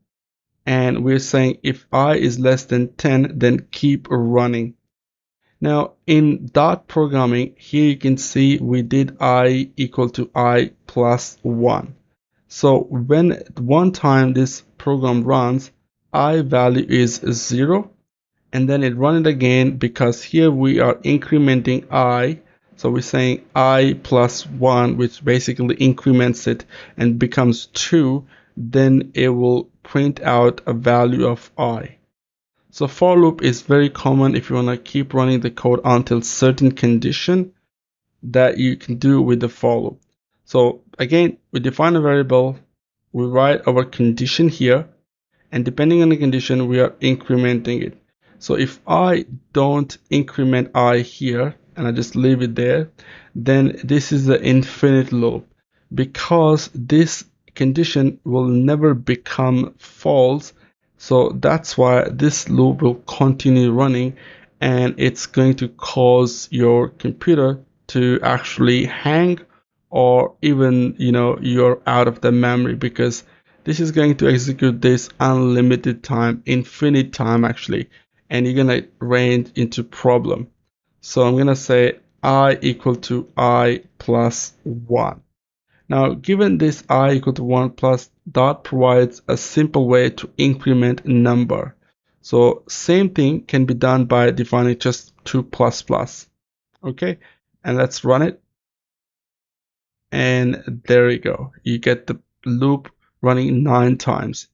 and we're saying if I is less than 10, then keep running. Now in dot programming, here you can see we did I equal to I plus 1. So when one time this program runs, I value is 0, and then it run it again, because here we are incrementing I. So we're saying I plus 1, which basically increments it and becomes 2. Then it will print out a value of I. So for loop is very common if you want to keep running the code until certain condition that you can do with the for loop. So again, we define a variable, we write our condition here, and depending on the condition, we are incrementing it. So if I don't increment I here, and I just leave it there, then this is the infinite loop, because this condition will never become false So that's why this loop will continue running, and it's going to cause your computer to actually hang, or even, you're out of the memory, because this is going to execute this unlimited time, infinite time actually, and you're gonna range into problem. So I'm gonna say I equal to I plus 1. Now, given this I equal to 1 plus, dot provides a simple way to increment a number. So same thing can be done by defining just 2 plus plus. Okay, and let's run it. And there you go. You get the loop running 9 times.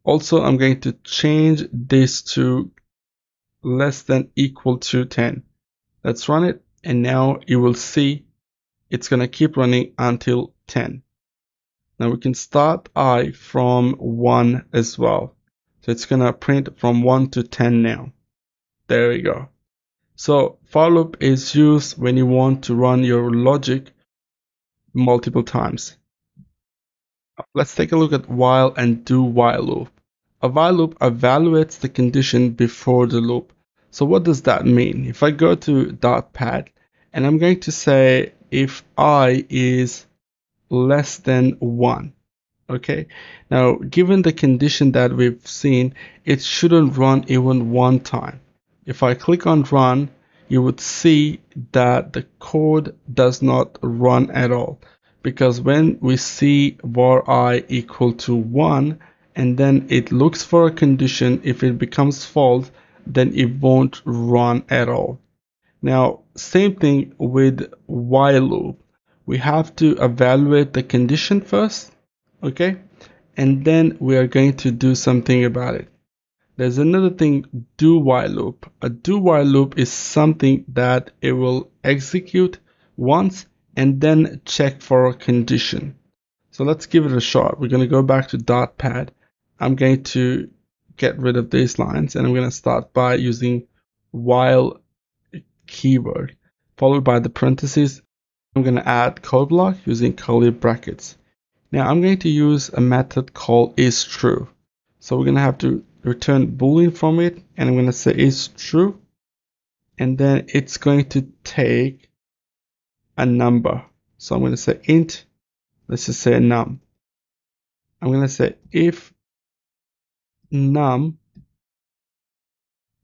Also, I'm going to change this to less than equal to 10. Let's run it, and now you will see it's going to keep running until 10. Now we can start I from 1 as well. So it's going to print from 1 to 10 now. There you go. So for loop is used when you want to run your logic multiple times. Let's take a look at while and do while loop. A while loop evaluates the condition before the loop. So what does that mean? If I go to .pad and I'm going to say if I is less than 1. Okay, now given the condition that we've seen, it shouldn't run even one time. If I click on run, you would see that the code does not run at all, because when we see var I equal to 1 and then it looks for a condition, if it becomes false, then it won't run at all. Now same thing with while loop. We have to evaluate the condition first, okay, and then we are going to do something about it. There's another thing, do while loop. A do while loop is something that it will execute once and then check for a condition. So let's give it a shot. We're going to go back to .pad. I'm going to get rid of these lines, and I'm going to start by using while keyword followed by the parentheses. I'm going to add code block using curly brackets. Now I'm going to use a method called isTrue. So we're going to have to return boolean from it, and I'm going to say isTrue, and then it's going to take a number. So I'm going to say int, let's just say num. I'm going to say if num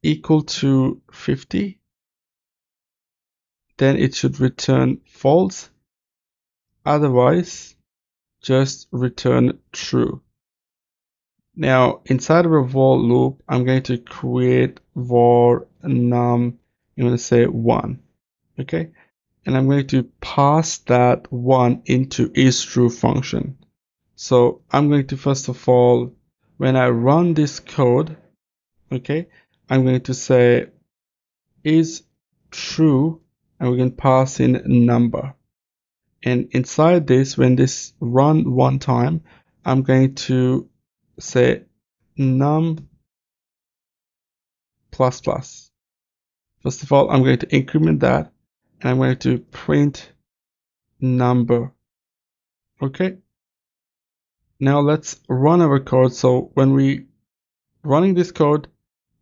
equal to 50, then it should return false. Otherwise, just return true. Now inside of a for loop, I'm going to create var num, I'm going to say 1, okay, and I'm going to pass that 1 into isTrue function. So I'm going to, first of all, when I run this code, okay, I'm going to say is true, and we can pass in number. And inside this, when this run one time, I'm going to say num plus plus. First of all, I'm going to increment that, and I'm going to print number. Okay. Now let's run our code. So when we running this code,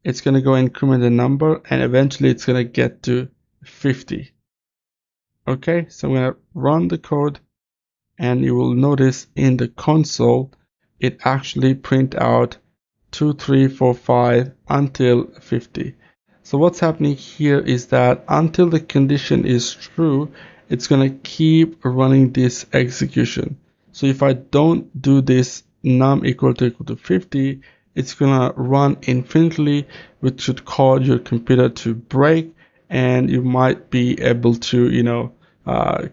it's going to go increment the number, and eventually it's going to get to 50. Okay, so I'm going to run the code, and you will notice in the console it actually print out 2, 3, 4, 5 until 50. So what's happening here is that until the condition is true, it's going to keep running this execution. So if I don't do this num equal to 50, it's going to run infinitely, which should cause your computer to break, and you might be able to,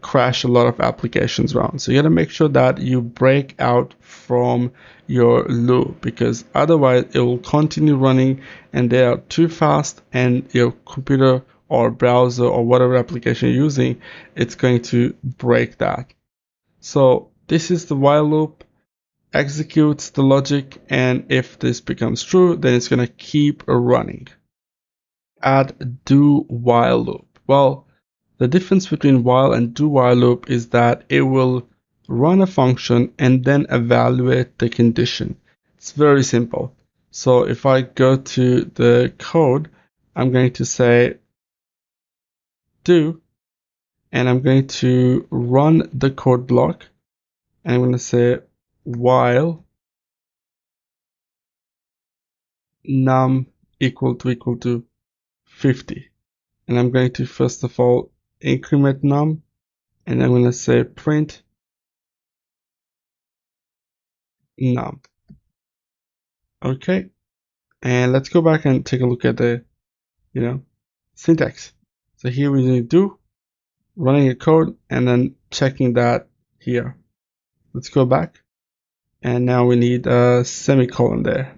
crash a lot of applications around. So you got to make sure that you break out from your loop, because otherwise it will continue running and they are too fast, and your computer or browser or whatever application you're using, it's going to break that. So this is the while loop, executes the logic, and if this becomes true, then it's going to keep running. Add do while loop. Well, the difference between while and do while loop is that it will run a function and then evaluate the condition. It's very simple. So if I go to the code, I'm going to say do, and I'm going to run the code block, and I'm going to say while num equal to 50. And I'm going to first of all increment num, and I'm going to say print num. Okay, and let's go back and take a look at the syntax. So here we need do, running a code, and then checking that here. Let's go back, and now we need a semicolon there.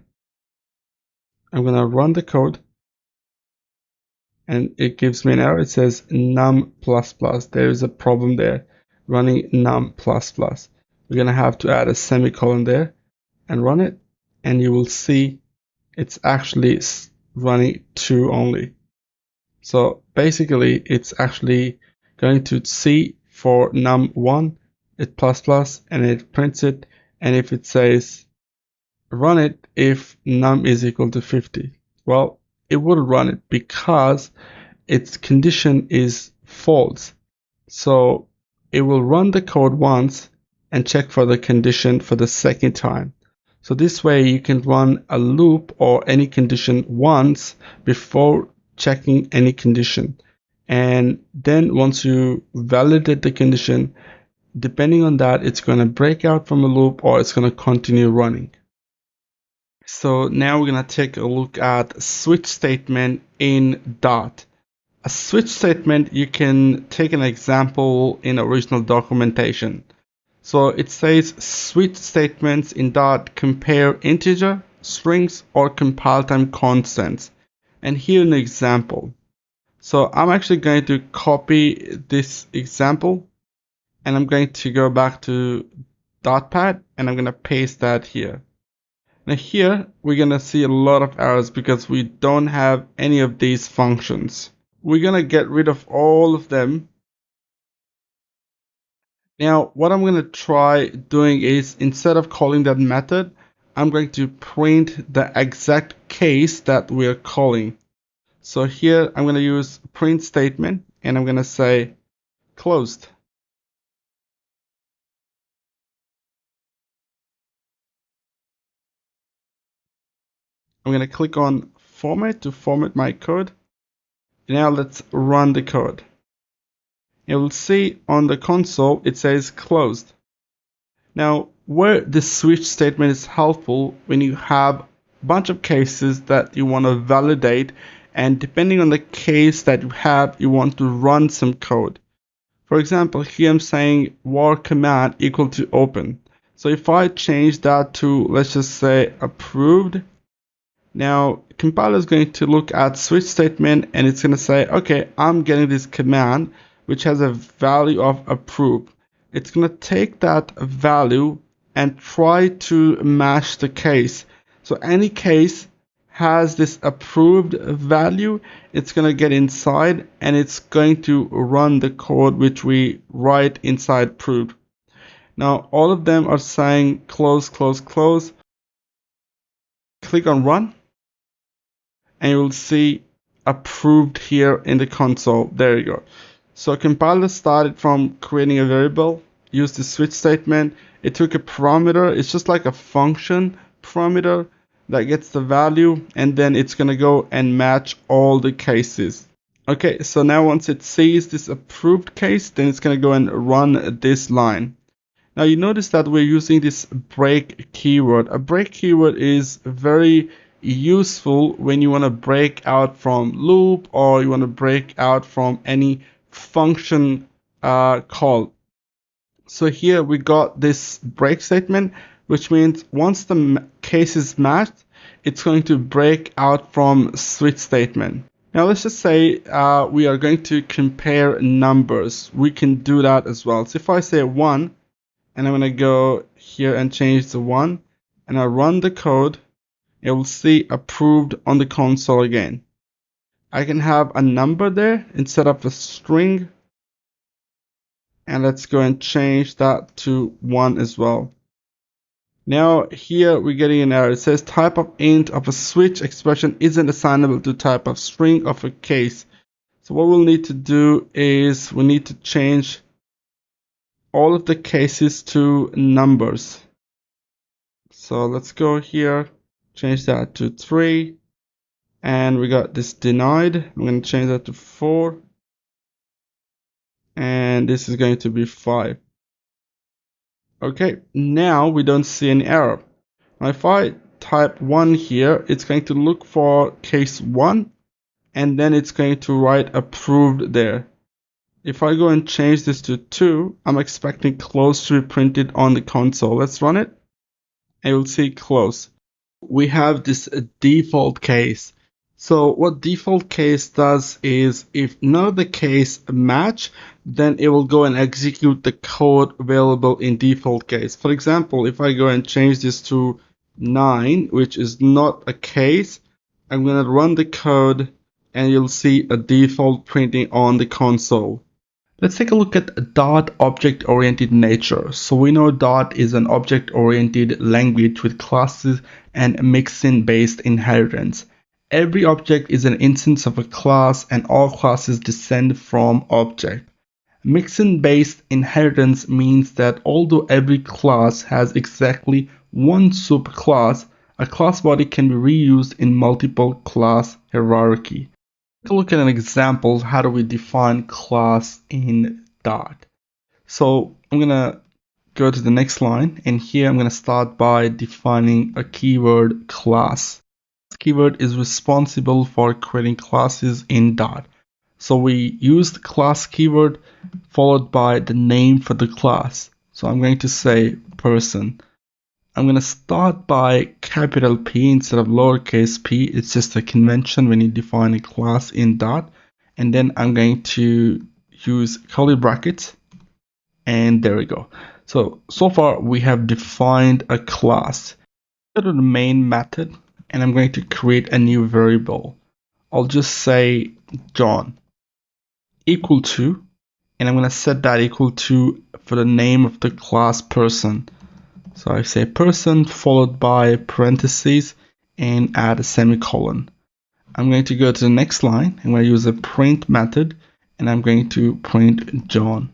I'm gonna run the code, and it gives me an error. It says num++. There is a problem there, running num++. We're gonna have to add a semicolon there and run it, and you will see it's actually running true only. So basically it's actually going to see for num1 it ++, and it prints it, and if it says run it if num is equal to 50, well, it will run it because its condition is false. So it will run the code once and check for the condition for the second time. So this way you can run a loop or any condition once before checking any condition. And then once you validate the condition, depending on that, it's going to break out from a loop or it's going to continue running. So now we're going to take a look at switch statement in Dart. A switch statement, you can take an example in original documentation. So it says switch statements in Dart compare integer, strings, or compile time constants. And here an example. So I'm actually going to copy this example, and I'm going to go back to Dartpad, and I'm going to paste that here. Now here we're going to see a lot of errors because we don't have any of these functions. We're going to get rid of all of them. Now what I'm going to try doing is, instead of calling that method, I'm going to print the exact case that we're calling. So here I'm going to use print statement, and I'm going to say closed. I'm going to click on format to format my code. Now let's run the code. You will see on the console it says closed. Now where the switch statement is helpful, when you have a bunch of cases that you want to validate, and depending on the case that you have, you want to run some code. For example, here I'm saying var command equal to open. So if I change that to, let's just say, approved, now compiler is going to look at switch statement, and it's going to say, okay, I'm getting this command which has a value of approved. It's going to take that value and try to match the case. So any case has this approved value, it's going to get inside, and it's going to run the code which we write inside approved. Now all of them are saying close, close, close. Click on run, and you will see approved here in the console. There you go. So compiler started from creating a variable, used the switch statement. It took a parameter. It's just like a function parameter that gets the value, and then it's going to go and match all the cases. Okay, so now once it sees this approved case, then it's going to go and run this line. Now you notice that we're using this break keyword. A break keyword is very useful when you want to break out from loop, or you want to break out from any function call. So here we got this break statement, which means once the case is matched, it's going to break out from switch statement. Now let's just say we are going to compare numbers. We can do that as well. So if I say 1, and I'm going to go here and change the 1, and I run the code, it will see approved on the console again. I can have a number there instead of a string, and let's go and change that to 1 as well. Now here we're getting an error. It says type of int of a switch expression isn't assignable to type of string of a case. So what we'll need to do is we need to change all of the cases to numbers. So let's go here, change that to 3, and we got this denied. I'm going to change that to 4, and this is going to be 5. Okay, now we don't see any error. Now if I type 1 here, it's going to look for case 1, and then it's going to write approved there. If I go and change this to 2, I'm expecting close to be printed on the console. Let's run it, and you'll see close. We have this default case. So what default case does is if none of the case match, then it will go and execute the code available in default case. For example, if I go and change this to 9, which is not a case, I'm going to run the code and you'll see a default printing on the console. Let's take a look at Dart object-oriented nature. So we know Dart is an object-oriented language with classes and mixin-based inheritance. Every object is an instance of a class and all classes descend from object. Mixin-based inheritance means that although every class has exactly one superclass, a class body can be reused in multiple class hierarchy. Take a look at an example. How do we define class in Dart? So I'm going to go to the next line, and here I'm going to start by defining a keyword class. This keyword is responsible for creating classes in Dart. So we use the class keyword followed by the name for the class. So I'm going to say person. I'm going to start by capital P instead of lowercase p. It's just a convention when you define a class in Dart. And then I'm going to use curly brackets. And there we go. So far we have defined a class. Go to the main method and I'm going to create a new variable. I'll just say John equal to, and I'm going to set that equal to for the name of the class person. So I say person followed by parentheses and add a semicolon. I'm going to go to the next line. I'm going to use a print method and I'm going to print John.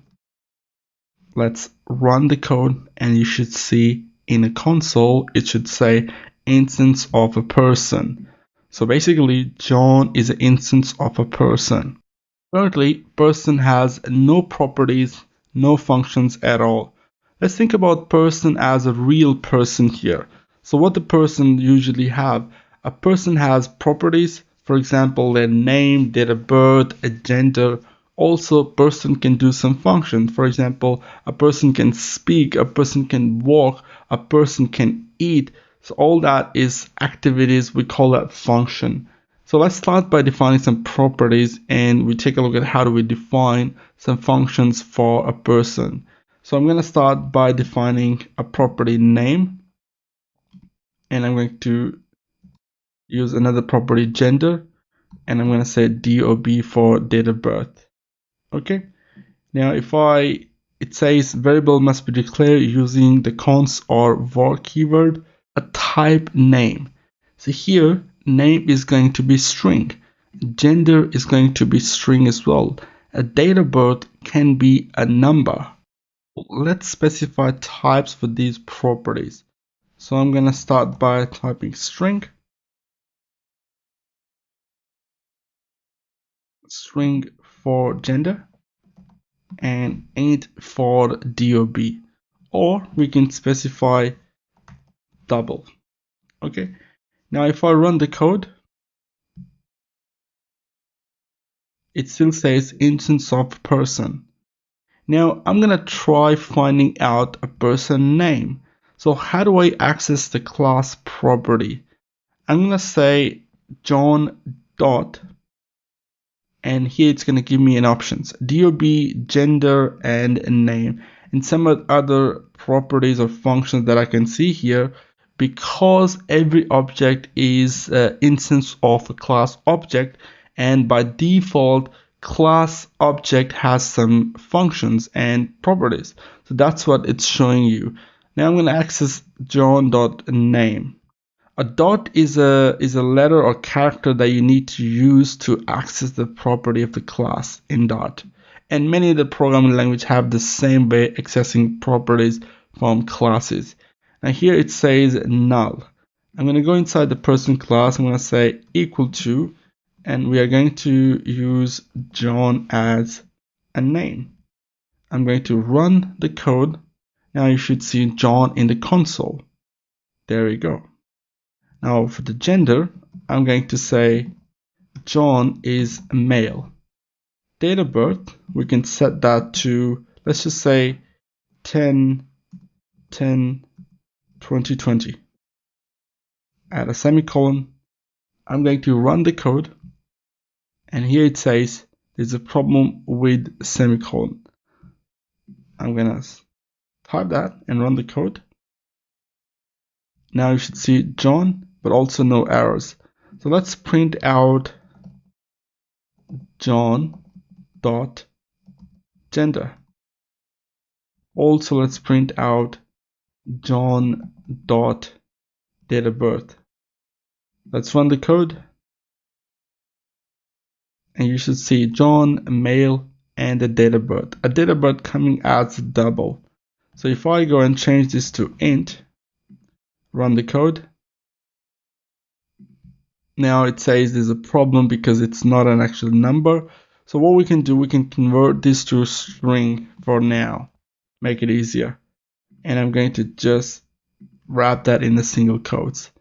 Let's run the code and you should see in a console it should say instance of a person. So basically John is an instance of a person. Currently, person has no properties, no functions at all. Let's think about person as a real person here. So what the person usually have? A person has properties, for example, their name, date of birth, a gender. Also, person can do some function. For example, a person can speak, a person can walk, a person can eat. So all that is activities, we call that function. So let's start by defining some properties and we take a look at how do we define some functions for a person. So I'm going to start by defining a property name, and I'm going to use another property gender, and I'm going to say DOB for date of birth. Okay. Now it says variable must be declared using the const or var keyword, a type name. So here name is going to be string, gender is going to be string as well, a date of birth can be a number. Let's specify types for these properties. So I'm going to start by typing string for gender and int for DOB, or we can specify double. Okay. Now if I run the code, it still says instance of person. Now I'm gonna try finding out a person name. So how do I access the class property? I'm gonna say John dot, and here it's gonna give me an options, DOB, gender, and name, and some other properties or functions that I can see here. Because every object is an instance of a class object, and by default class object has some functions and properties. So that's what it's showing you. Now I'm going to access John.name. A dot is a letter or character that you need to use to access the property of the class in Dart. And many of the programming languages have the same way accessing properties from classes. Now here it says null. I'm going to go inside the person class. I'm going to say equal to, and we are going to use John as a name. I'm going to run the code. Now you should see John in the console. There we go. Now for the gender, I'm going to say John is male. Date of birth, we can set that to, let's just say 10/10/2020. Add a semicolon. I'm going to run the code, and here it says there's a problem with semicolon. I'm gonna type that and run the code. Now you should see John, but also no errors. So let's print out John.gender. Also let's print out John.date of birth. Let's run the code, and you should see John, male, and the date of birth. A date of birth coming as double. So if I go and change this to int, run the code, now it says there's a problem because it's not an actual number. So what we can do, we can convert this to a string for now, make it easier. And I'm going to just wrap that in a single quotes.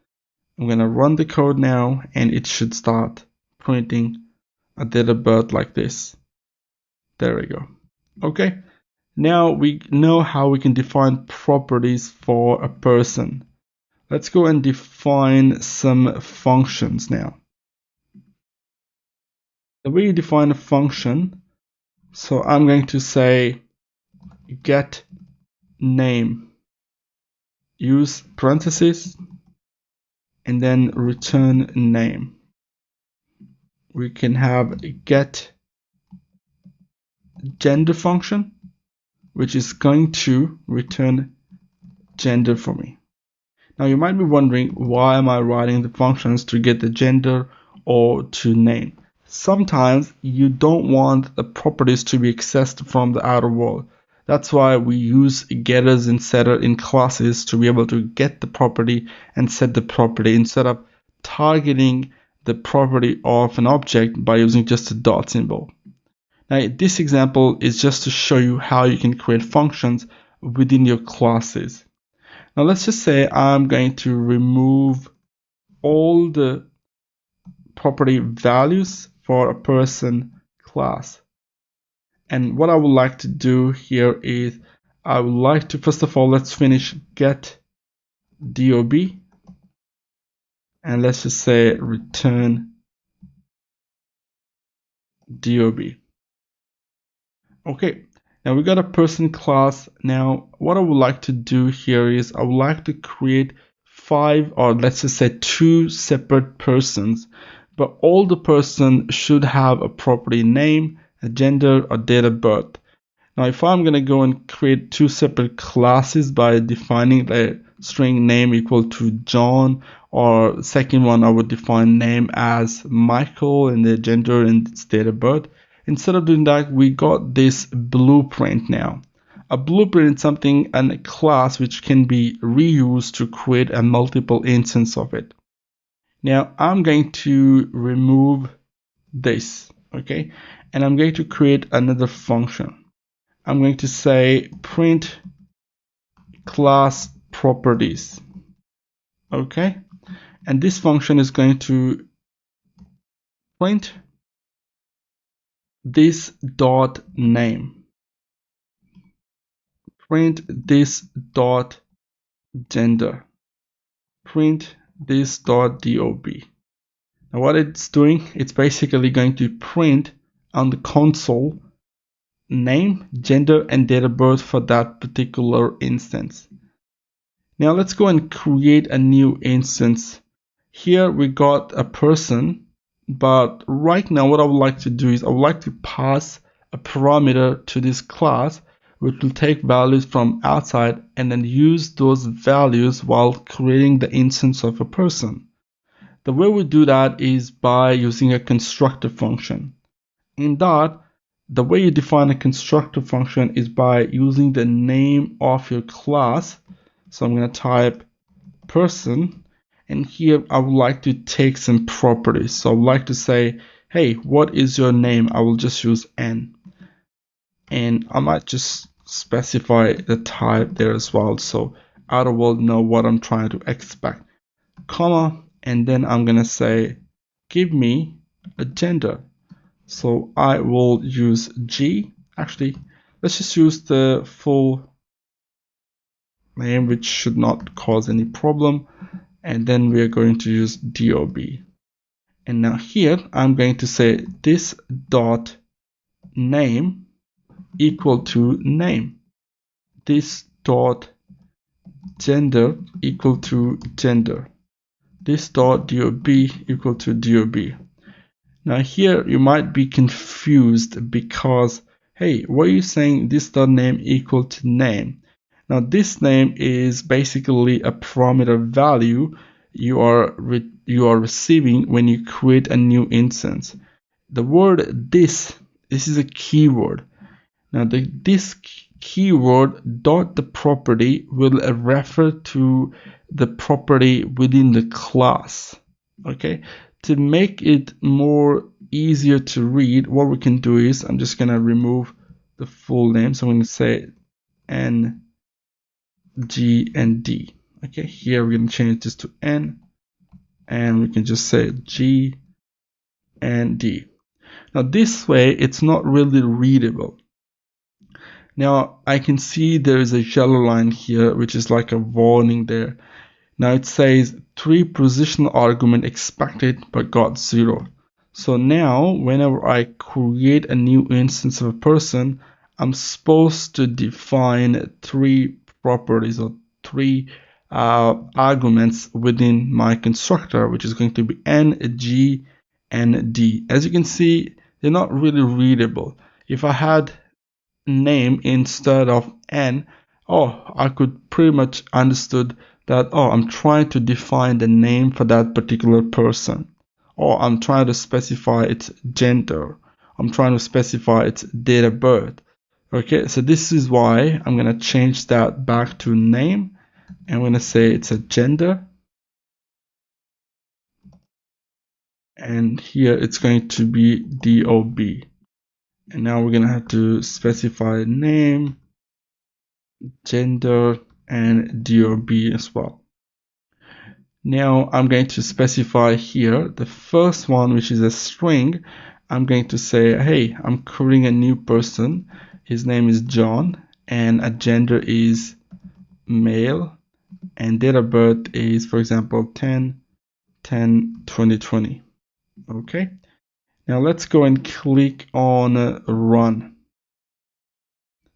I'm going to run the code now, and it should start printing a date of birth like this. There we go. Okay, now we know how we can define properties for a person. Let's go and define some functions now. The way you define a function, so I'm going to say get name, use parentheses, and then return name. We can have a get gender function, which is going to return gender for me. Now you might be wondering, why am I writing the functions to get the gender or to name? Sometimes you don't want the properties to be accessed from the outer world. That's why we use getters and setter in classes to be able to get the property and set the property instead of targeting the property of an object by using just a dot symbol. Now this example is just to show you how you can create functions within your classes. Now let's just say I'm going to remove all the property values for a person class. And what I would like to do here is I would like to, first of all, let's finish get dob, and let's just say return dob. Okay, now we got a person class. Now what I would like to do here is I would like to create 5, or let's just say 2 separate persons, but all the person should have a property name, a gender, or date of birth. Now if I'm going to go and create 2 separate classes by defining the string name equal to John, or second one I would define name as Michael and the gender and its date of birth. Instead of doing that, we got this blueprint now. A blueprint is something, a class which can be reused to create a multiple instance of it. Now I'm going to remove this, okay, and I'm going to create another function. I'm going to say print class properties, okay, and this function is going to print this dot name, print this dot gender, print this dot dob. Now what it's doing, it's basically going to print on the console name, gender, and date of birth for that particular instance. Now let's go and create a new instance. Here we got a person, but right now what I would like to do is I would like to pass a parameter to this class which will take values from outside and then use those values while creating the instance of a person. The way we do that is by using a constructor function. In Dart, the way you define a constructor function is by using the name of your class. So I'm going to type person, and here I would like to take some properties. So I would like to say, hey, what is your name? I will just use N. And I might just specify the type there as well, so other will know what I'm trying to expect. Comma, and then I'm going to say, give me a gender. So I will use G. Actually, let's just use the full name, which should not cause any problem. And then we are going to use DOB. And now here I'm going to say this dot name equal to name. This dot gender equal to gender. This dot DOB equal to DOB. Now here you might be confused because, hey, why are you saying this dot name equal to name? Now this name is basically a parameter value you are receiving when you create a new instance. The word this is a keyword. Now this keyword dot the property will refer to the property within the class. Okay, to make it more easier to read, what we can do is I'm just gonna remove the full name. So I'm gonna say N, G, and D. Okay, here we're gonna change this to N, and we can just say G and D. Now this way it's not really readable. Now I can see there is a yellow line here, which is like a warning there. Now it says 3 positional argument expected but got 0. So now whenever I create a new instance of a person, I'm supposed to define 3 properties or 3 arguments within my constructor, which is going to be N, G, and D. As you can see, they're not really readable. If I had name instead of N, I could pretty much understood that, I'm trying to define the name for that particular person, or I'm trying to specify its gender, I'm trying to specify its date of birth. Okay, so this is why I'm going to change that back to name, and I'm going to say it's a gender, and here it's going to be DOB. And now we're going to have to specify name, gender, and DOB as well. Now I'm going to specify here the first one, which is a string. I'm going to say, hey, I'm creating a new person. His name is John, and a gender is male, and date of birth is, for example, 10/10/2020. Okay, now let's go and click on run.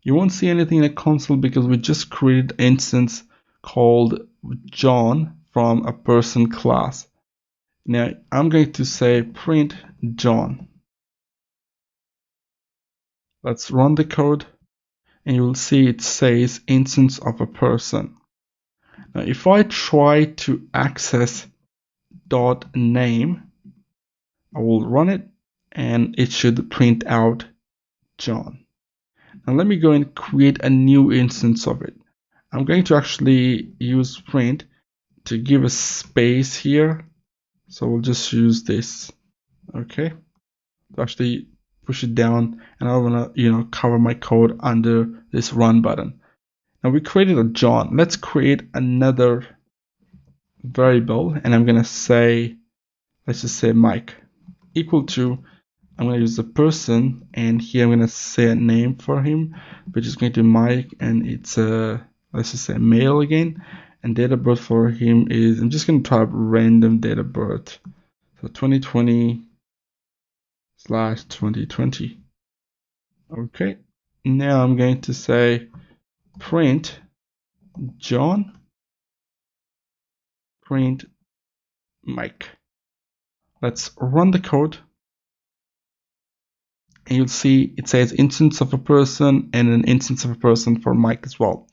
You won't see anything in the console because we just created an instance called John from a person class. Now I'm going to say print John. Let's run the code, and you will see it says instance of a person. Now if I try to access .name, I will run it and it should print out John. Now let me go and create a new instance of it. I'm going to actually use print to give a space here, so we'll just use this. Okay, to actually push it down, and I want to cover my code under this run button. Now we created a John. Let's create another variable, and I'm gonna say, let's just say Mike equal to, I'm gonna use the person, and here I'm gonna say a name for him, which is going to be Mike, and it's let's just say male again, and date of birth for him is, I'm just gonna type random date of birth, so 2020/2020. Okay, now I'm going to say print John, print Mike. Let's run the code, and you'll see it says instance of a person and an instance of a person for Mike as well.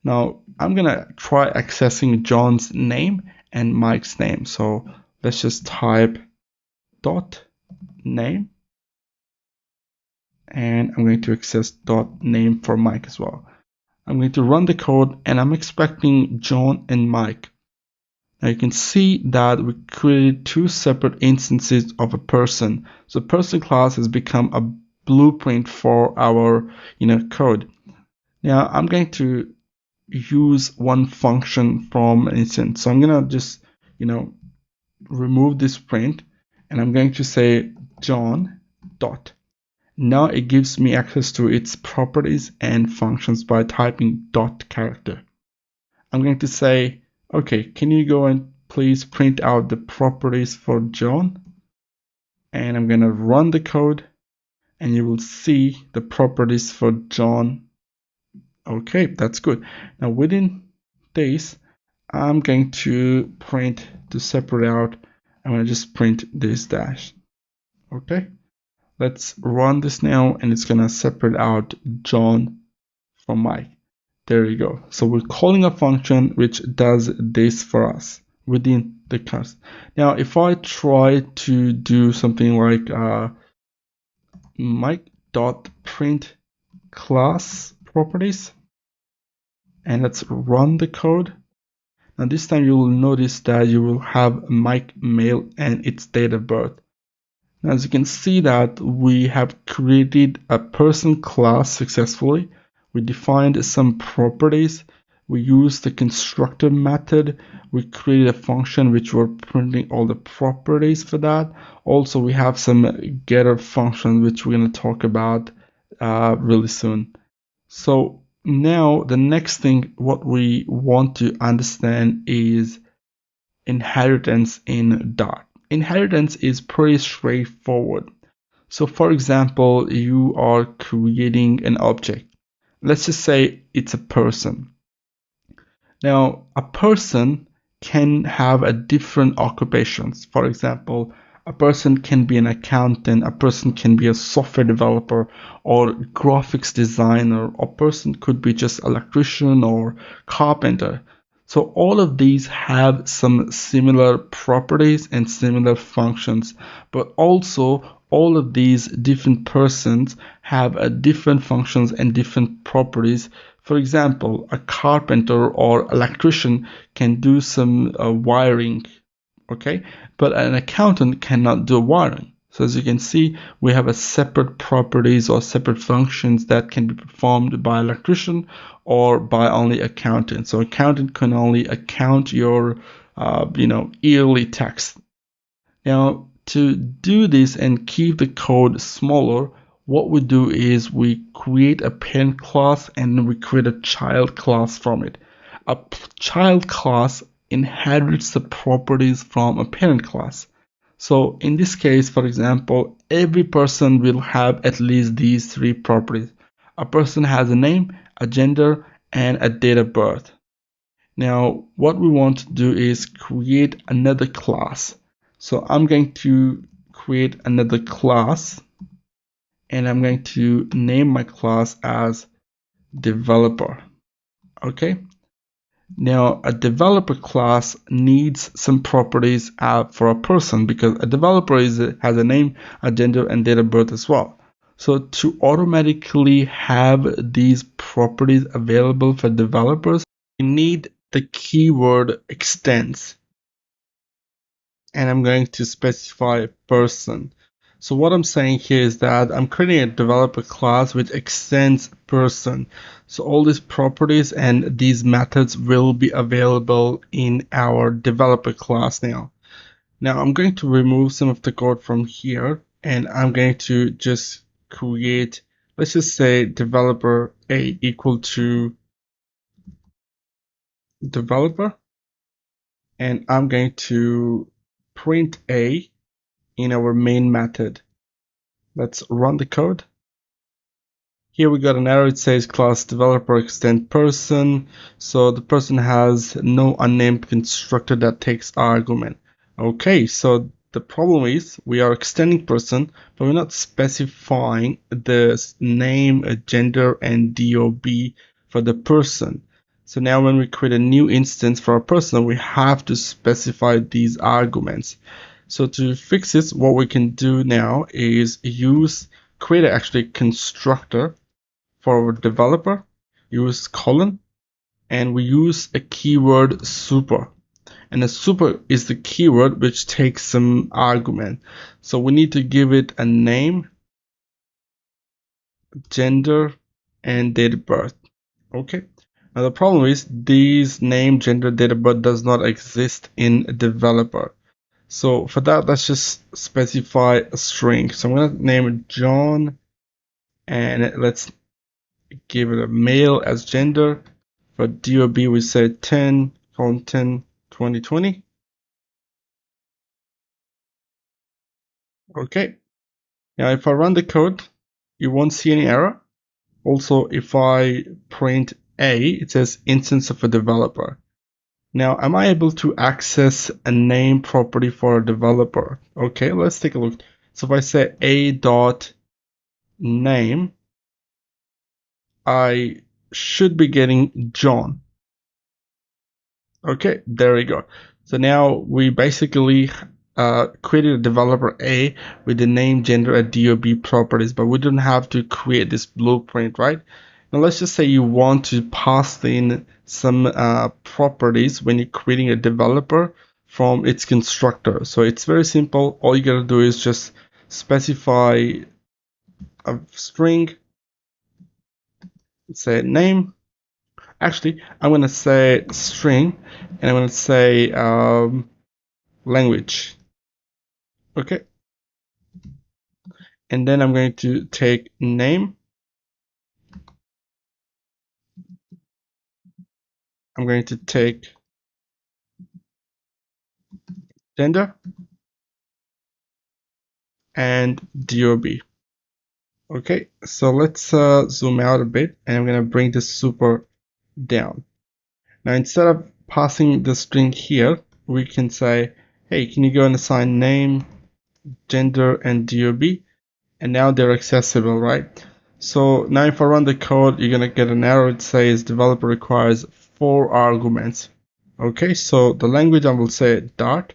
Now I'm gonna try accessing John's name and Mike's name. So let's just type dot name, and I'm going to access dot name for Mike as well. I'm going to run the code, and I'm expecting John and Mike. Now you can see that we created two separate instances of a person. So person class has become a blueprint for our code. Now I'm going to use one function from an instance. So I'm gonna just remove this print, and I'm going to say John dot. Now it gives me access to its properties and functions by typing dot character. I'm going to say, okay, can you go and please print out the properties for John? And I'm going to run the code, and you will see the properties for John. Okay, that's good. Now within this, I'm going to print to separate out. I'm going to just print this dash. Okay, let's run this now, and it's going to separate out John from Mike. There you go. So we're calling a function which does this for us within the class. Now if I try to do something like Mike.print class properties, and let's run the code. Now this time you will notice that you will have Mike male and its date of birth. Now as you can see that we have created a person class successfully. We defined some properties. We used the constructor method. We created a function which we're printing all the properties for that. Also, we have some getter function which we're going to talk about really soon. So now the next thing what we want to understand is inheritance in Dart. Inheritance is pretty straightforward. So for example, you are creating an object. Let's just say it's a person. Now, a person can have a different occupations. For example, a person can be an accountant, a person can be a software developer or graphics designer, a person could be just electrician or carpenter. So all of these have some similar properties and similar functions, but also all of these different persons have different functions and different properties. For example, a carpenter or electrician can do some wiring, okay? But an accountant cannot do wiring. So as you can see, we have a separate properties or separate functions that can be performed by electrician or by only accountant. So accountant can only account your, yearly tax. Now, to do this and keep the code smaller, what we do is we create a parent class and we create a child class from it. A child class inherits the properties from a parent class. So in this case, for example, every person will have at least these three properties. A person has a name, a gender, and a date of birth. Now, what we want to do is create another class. So I'm going to create another class, and I'm going to name my class as developer. Okay. Now a developer class needs some properties for a person, because a developer has a name, a gender, and date of birth as well. So to automatically have these properties available for developers, we need the keyword extends. And I'm going to specify person. So what I'm saying here is that I'm creating a developer class which extends person. So all these properties and these methods will be available in our developer class now. Now I'm going to remove some of the code from here, and I'm going to just create, let's just say developer A equal to developer, and I'm going to print A in our main method. Let's run the code. Here we got an error. It says class developer extend person. So the person has no unnamed constructor that takes argument. Okay, so the problem is we are extending person, but we're not specifying the name, gender, and DOB for the person. So now when we create a new instance for a person, we have to specify these arguments. So to fix this, what we can do now is create actually a constructor for our developer, use colon, and we use a keyword super. And a super is the keyword which takes some argument. So we need to give it a name, gender, and date of birth. Okay. Now the problem is these name, gender, date of birth does not exist in developer. So for that, let's just specify a string. So I'm going to name it John, and let's give it a male as gender. For DOB, we say 10/10/2020. Okay. Now if I run the code, you won't see any error. Also, if I print A, it says instance of a developer. Now, am I able to access a name property for a developer? Okay, let's take a look. So if I say a.name, I should be getting John. Okay, there we go. So now we basically created a developer A with the name, gender, and DOB properties, but we don't have to create this blueprint, right? Now let's just say you want to pass in some properties when you're creating a developer from its constructor. So it's very simple. All you gotta do is just specify a string, say name. Actually, I'm gonna say string, and I'm gonna say language. Okay. And then I'm going to take name. I'm going to take gender and DOB. Okay, so let's zoom out a bit, and I'm going to bring this super down. Now instead of passing the string here, we can say, hey, can you go and assign name, gender, and DOB? And now they're accessible, right? So now if I run the code, you're going to get an error. It says developer requires 4 arguments. Okay, so the language, I will say Dart.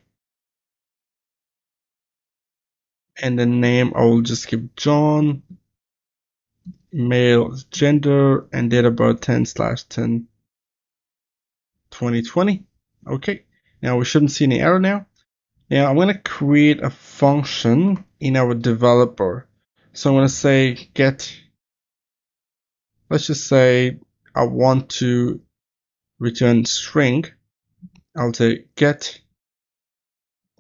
And the name, I will just give John, male, gender, and date of birth 10/10/2020. Okay, now we shouldn't see any error now. Now I'm going to create a function in our developer. So I'm going to say get, let's just say I want to return string. I'll say get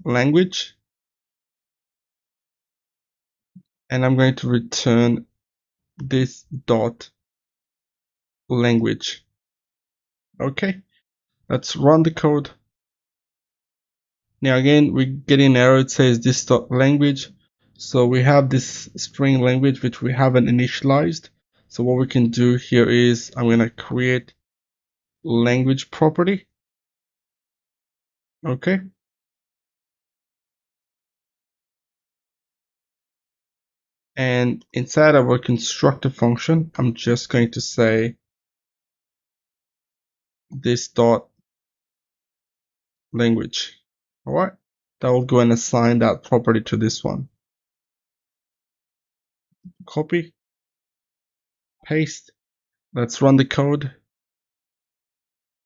language, and I'm going to return this dot language. Okay, let's run the code. Now again, we get an error. It says this dot language. So we have this string language which we haven't initialized. So what we can do here is I'm going to create language property. Okay. And inside of our constructor function, I'm just going to say this dot language. All right. That will go and assign that property to this one. Copy, paste. Let's run the code.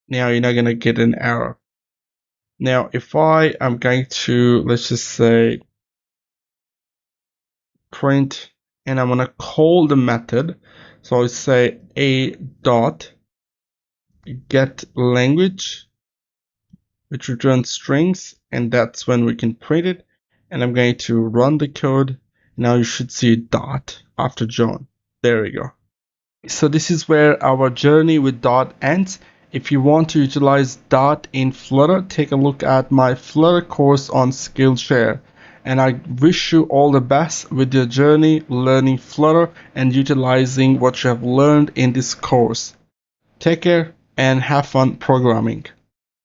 Now you're not going to get an error. Now, if I am going to, let's just say, print, and I'm going to call the method. So I say a dot get language, which returns strings, and that's when we can print it. And I'm going to run the code. Now you should see a dot after John. There we go. So this is where our journey with Dart ends. If you want to utilize Dart in Flutter, take a look at my Flutter course on Skillshare. And I wish you all the best with your journey learning Flutter and utilizing what you have learned in this course. Take care and have fun programming.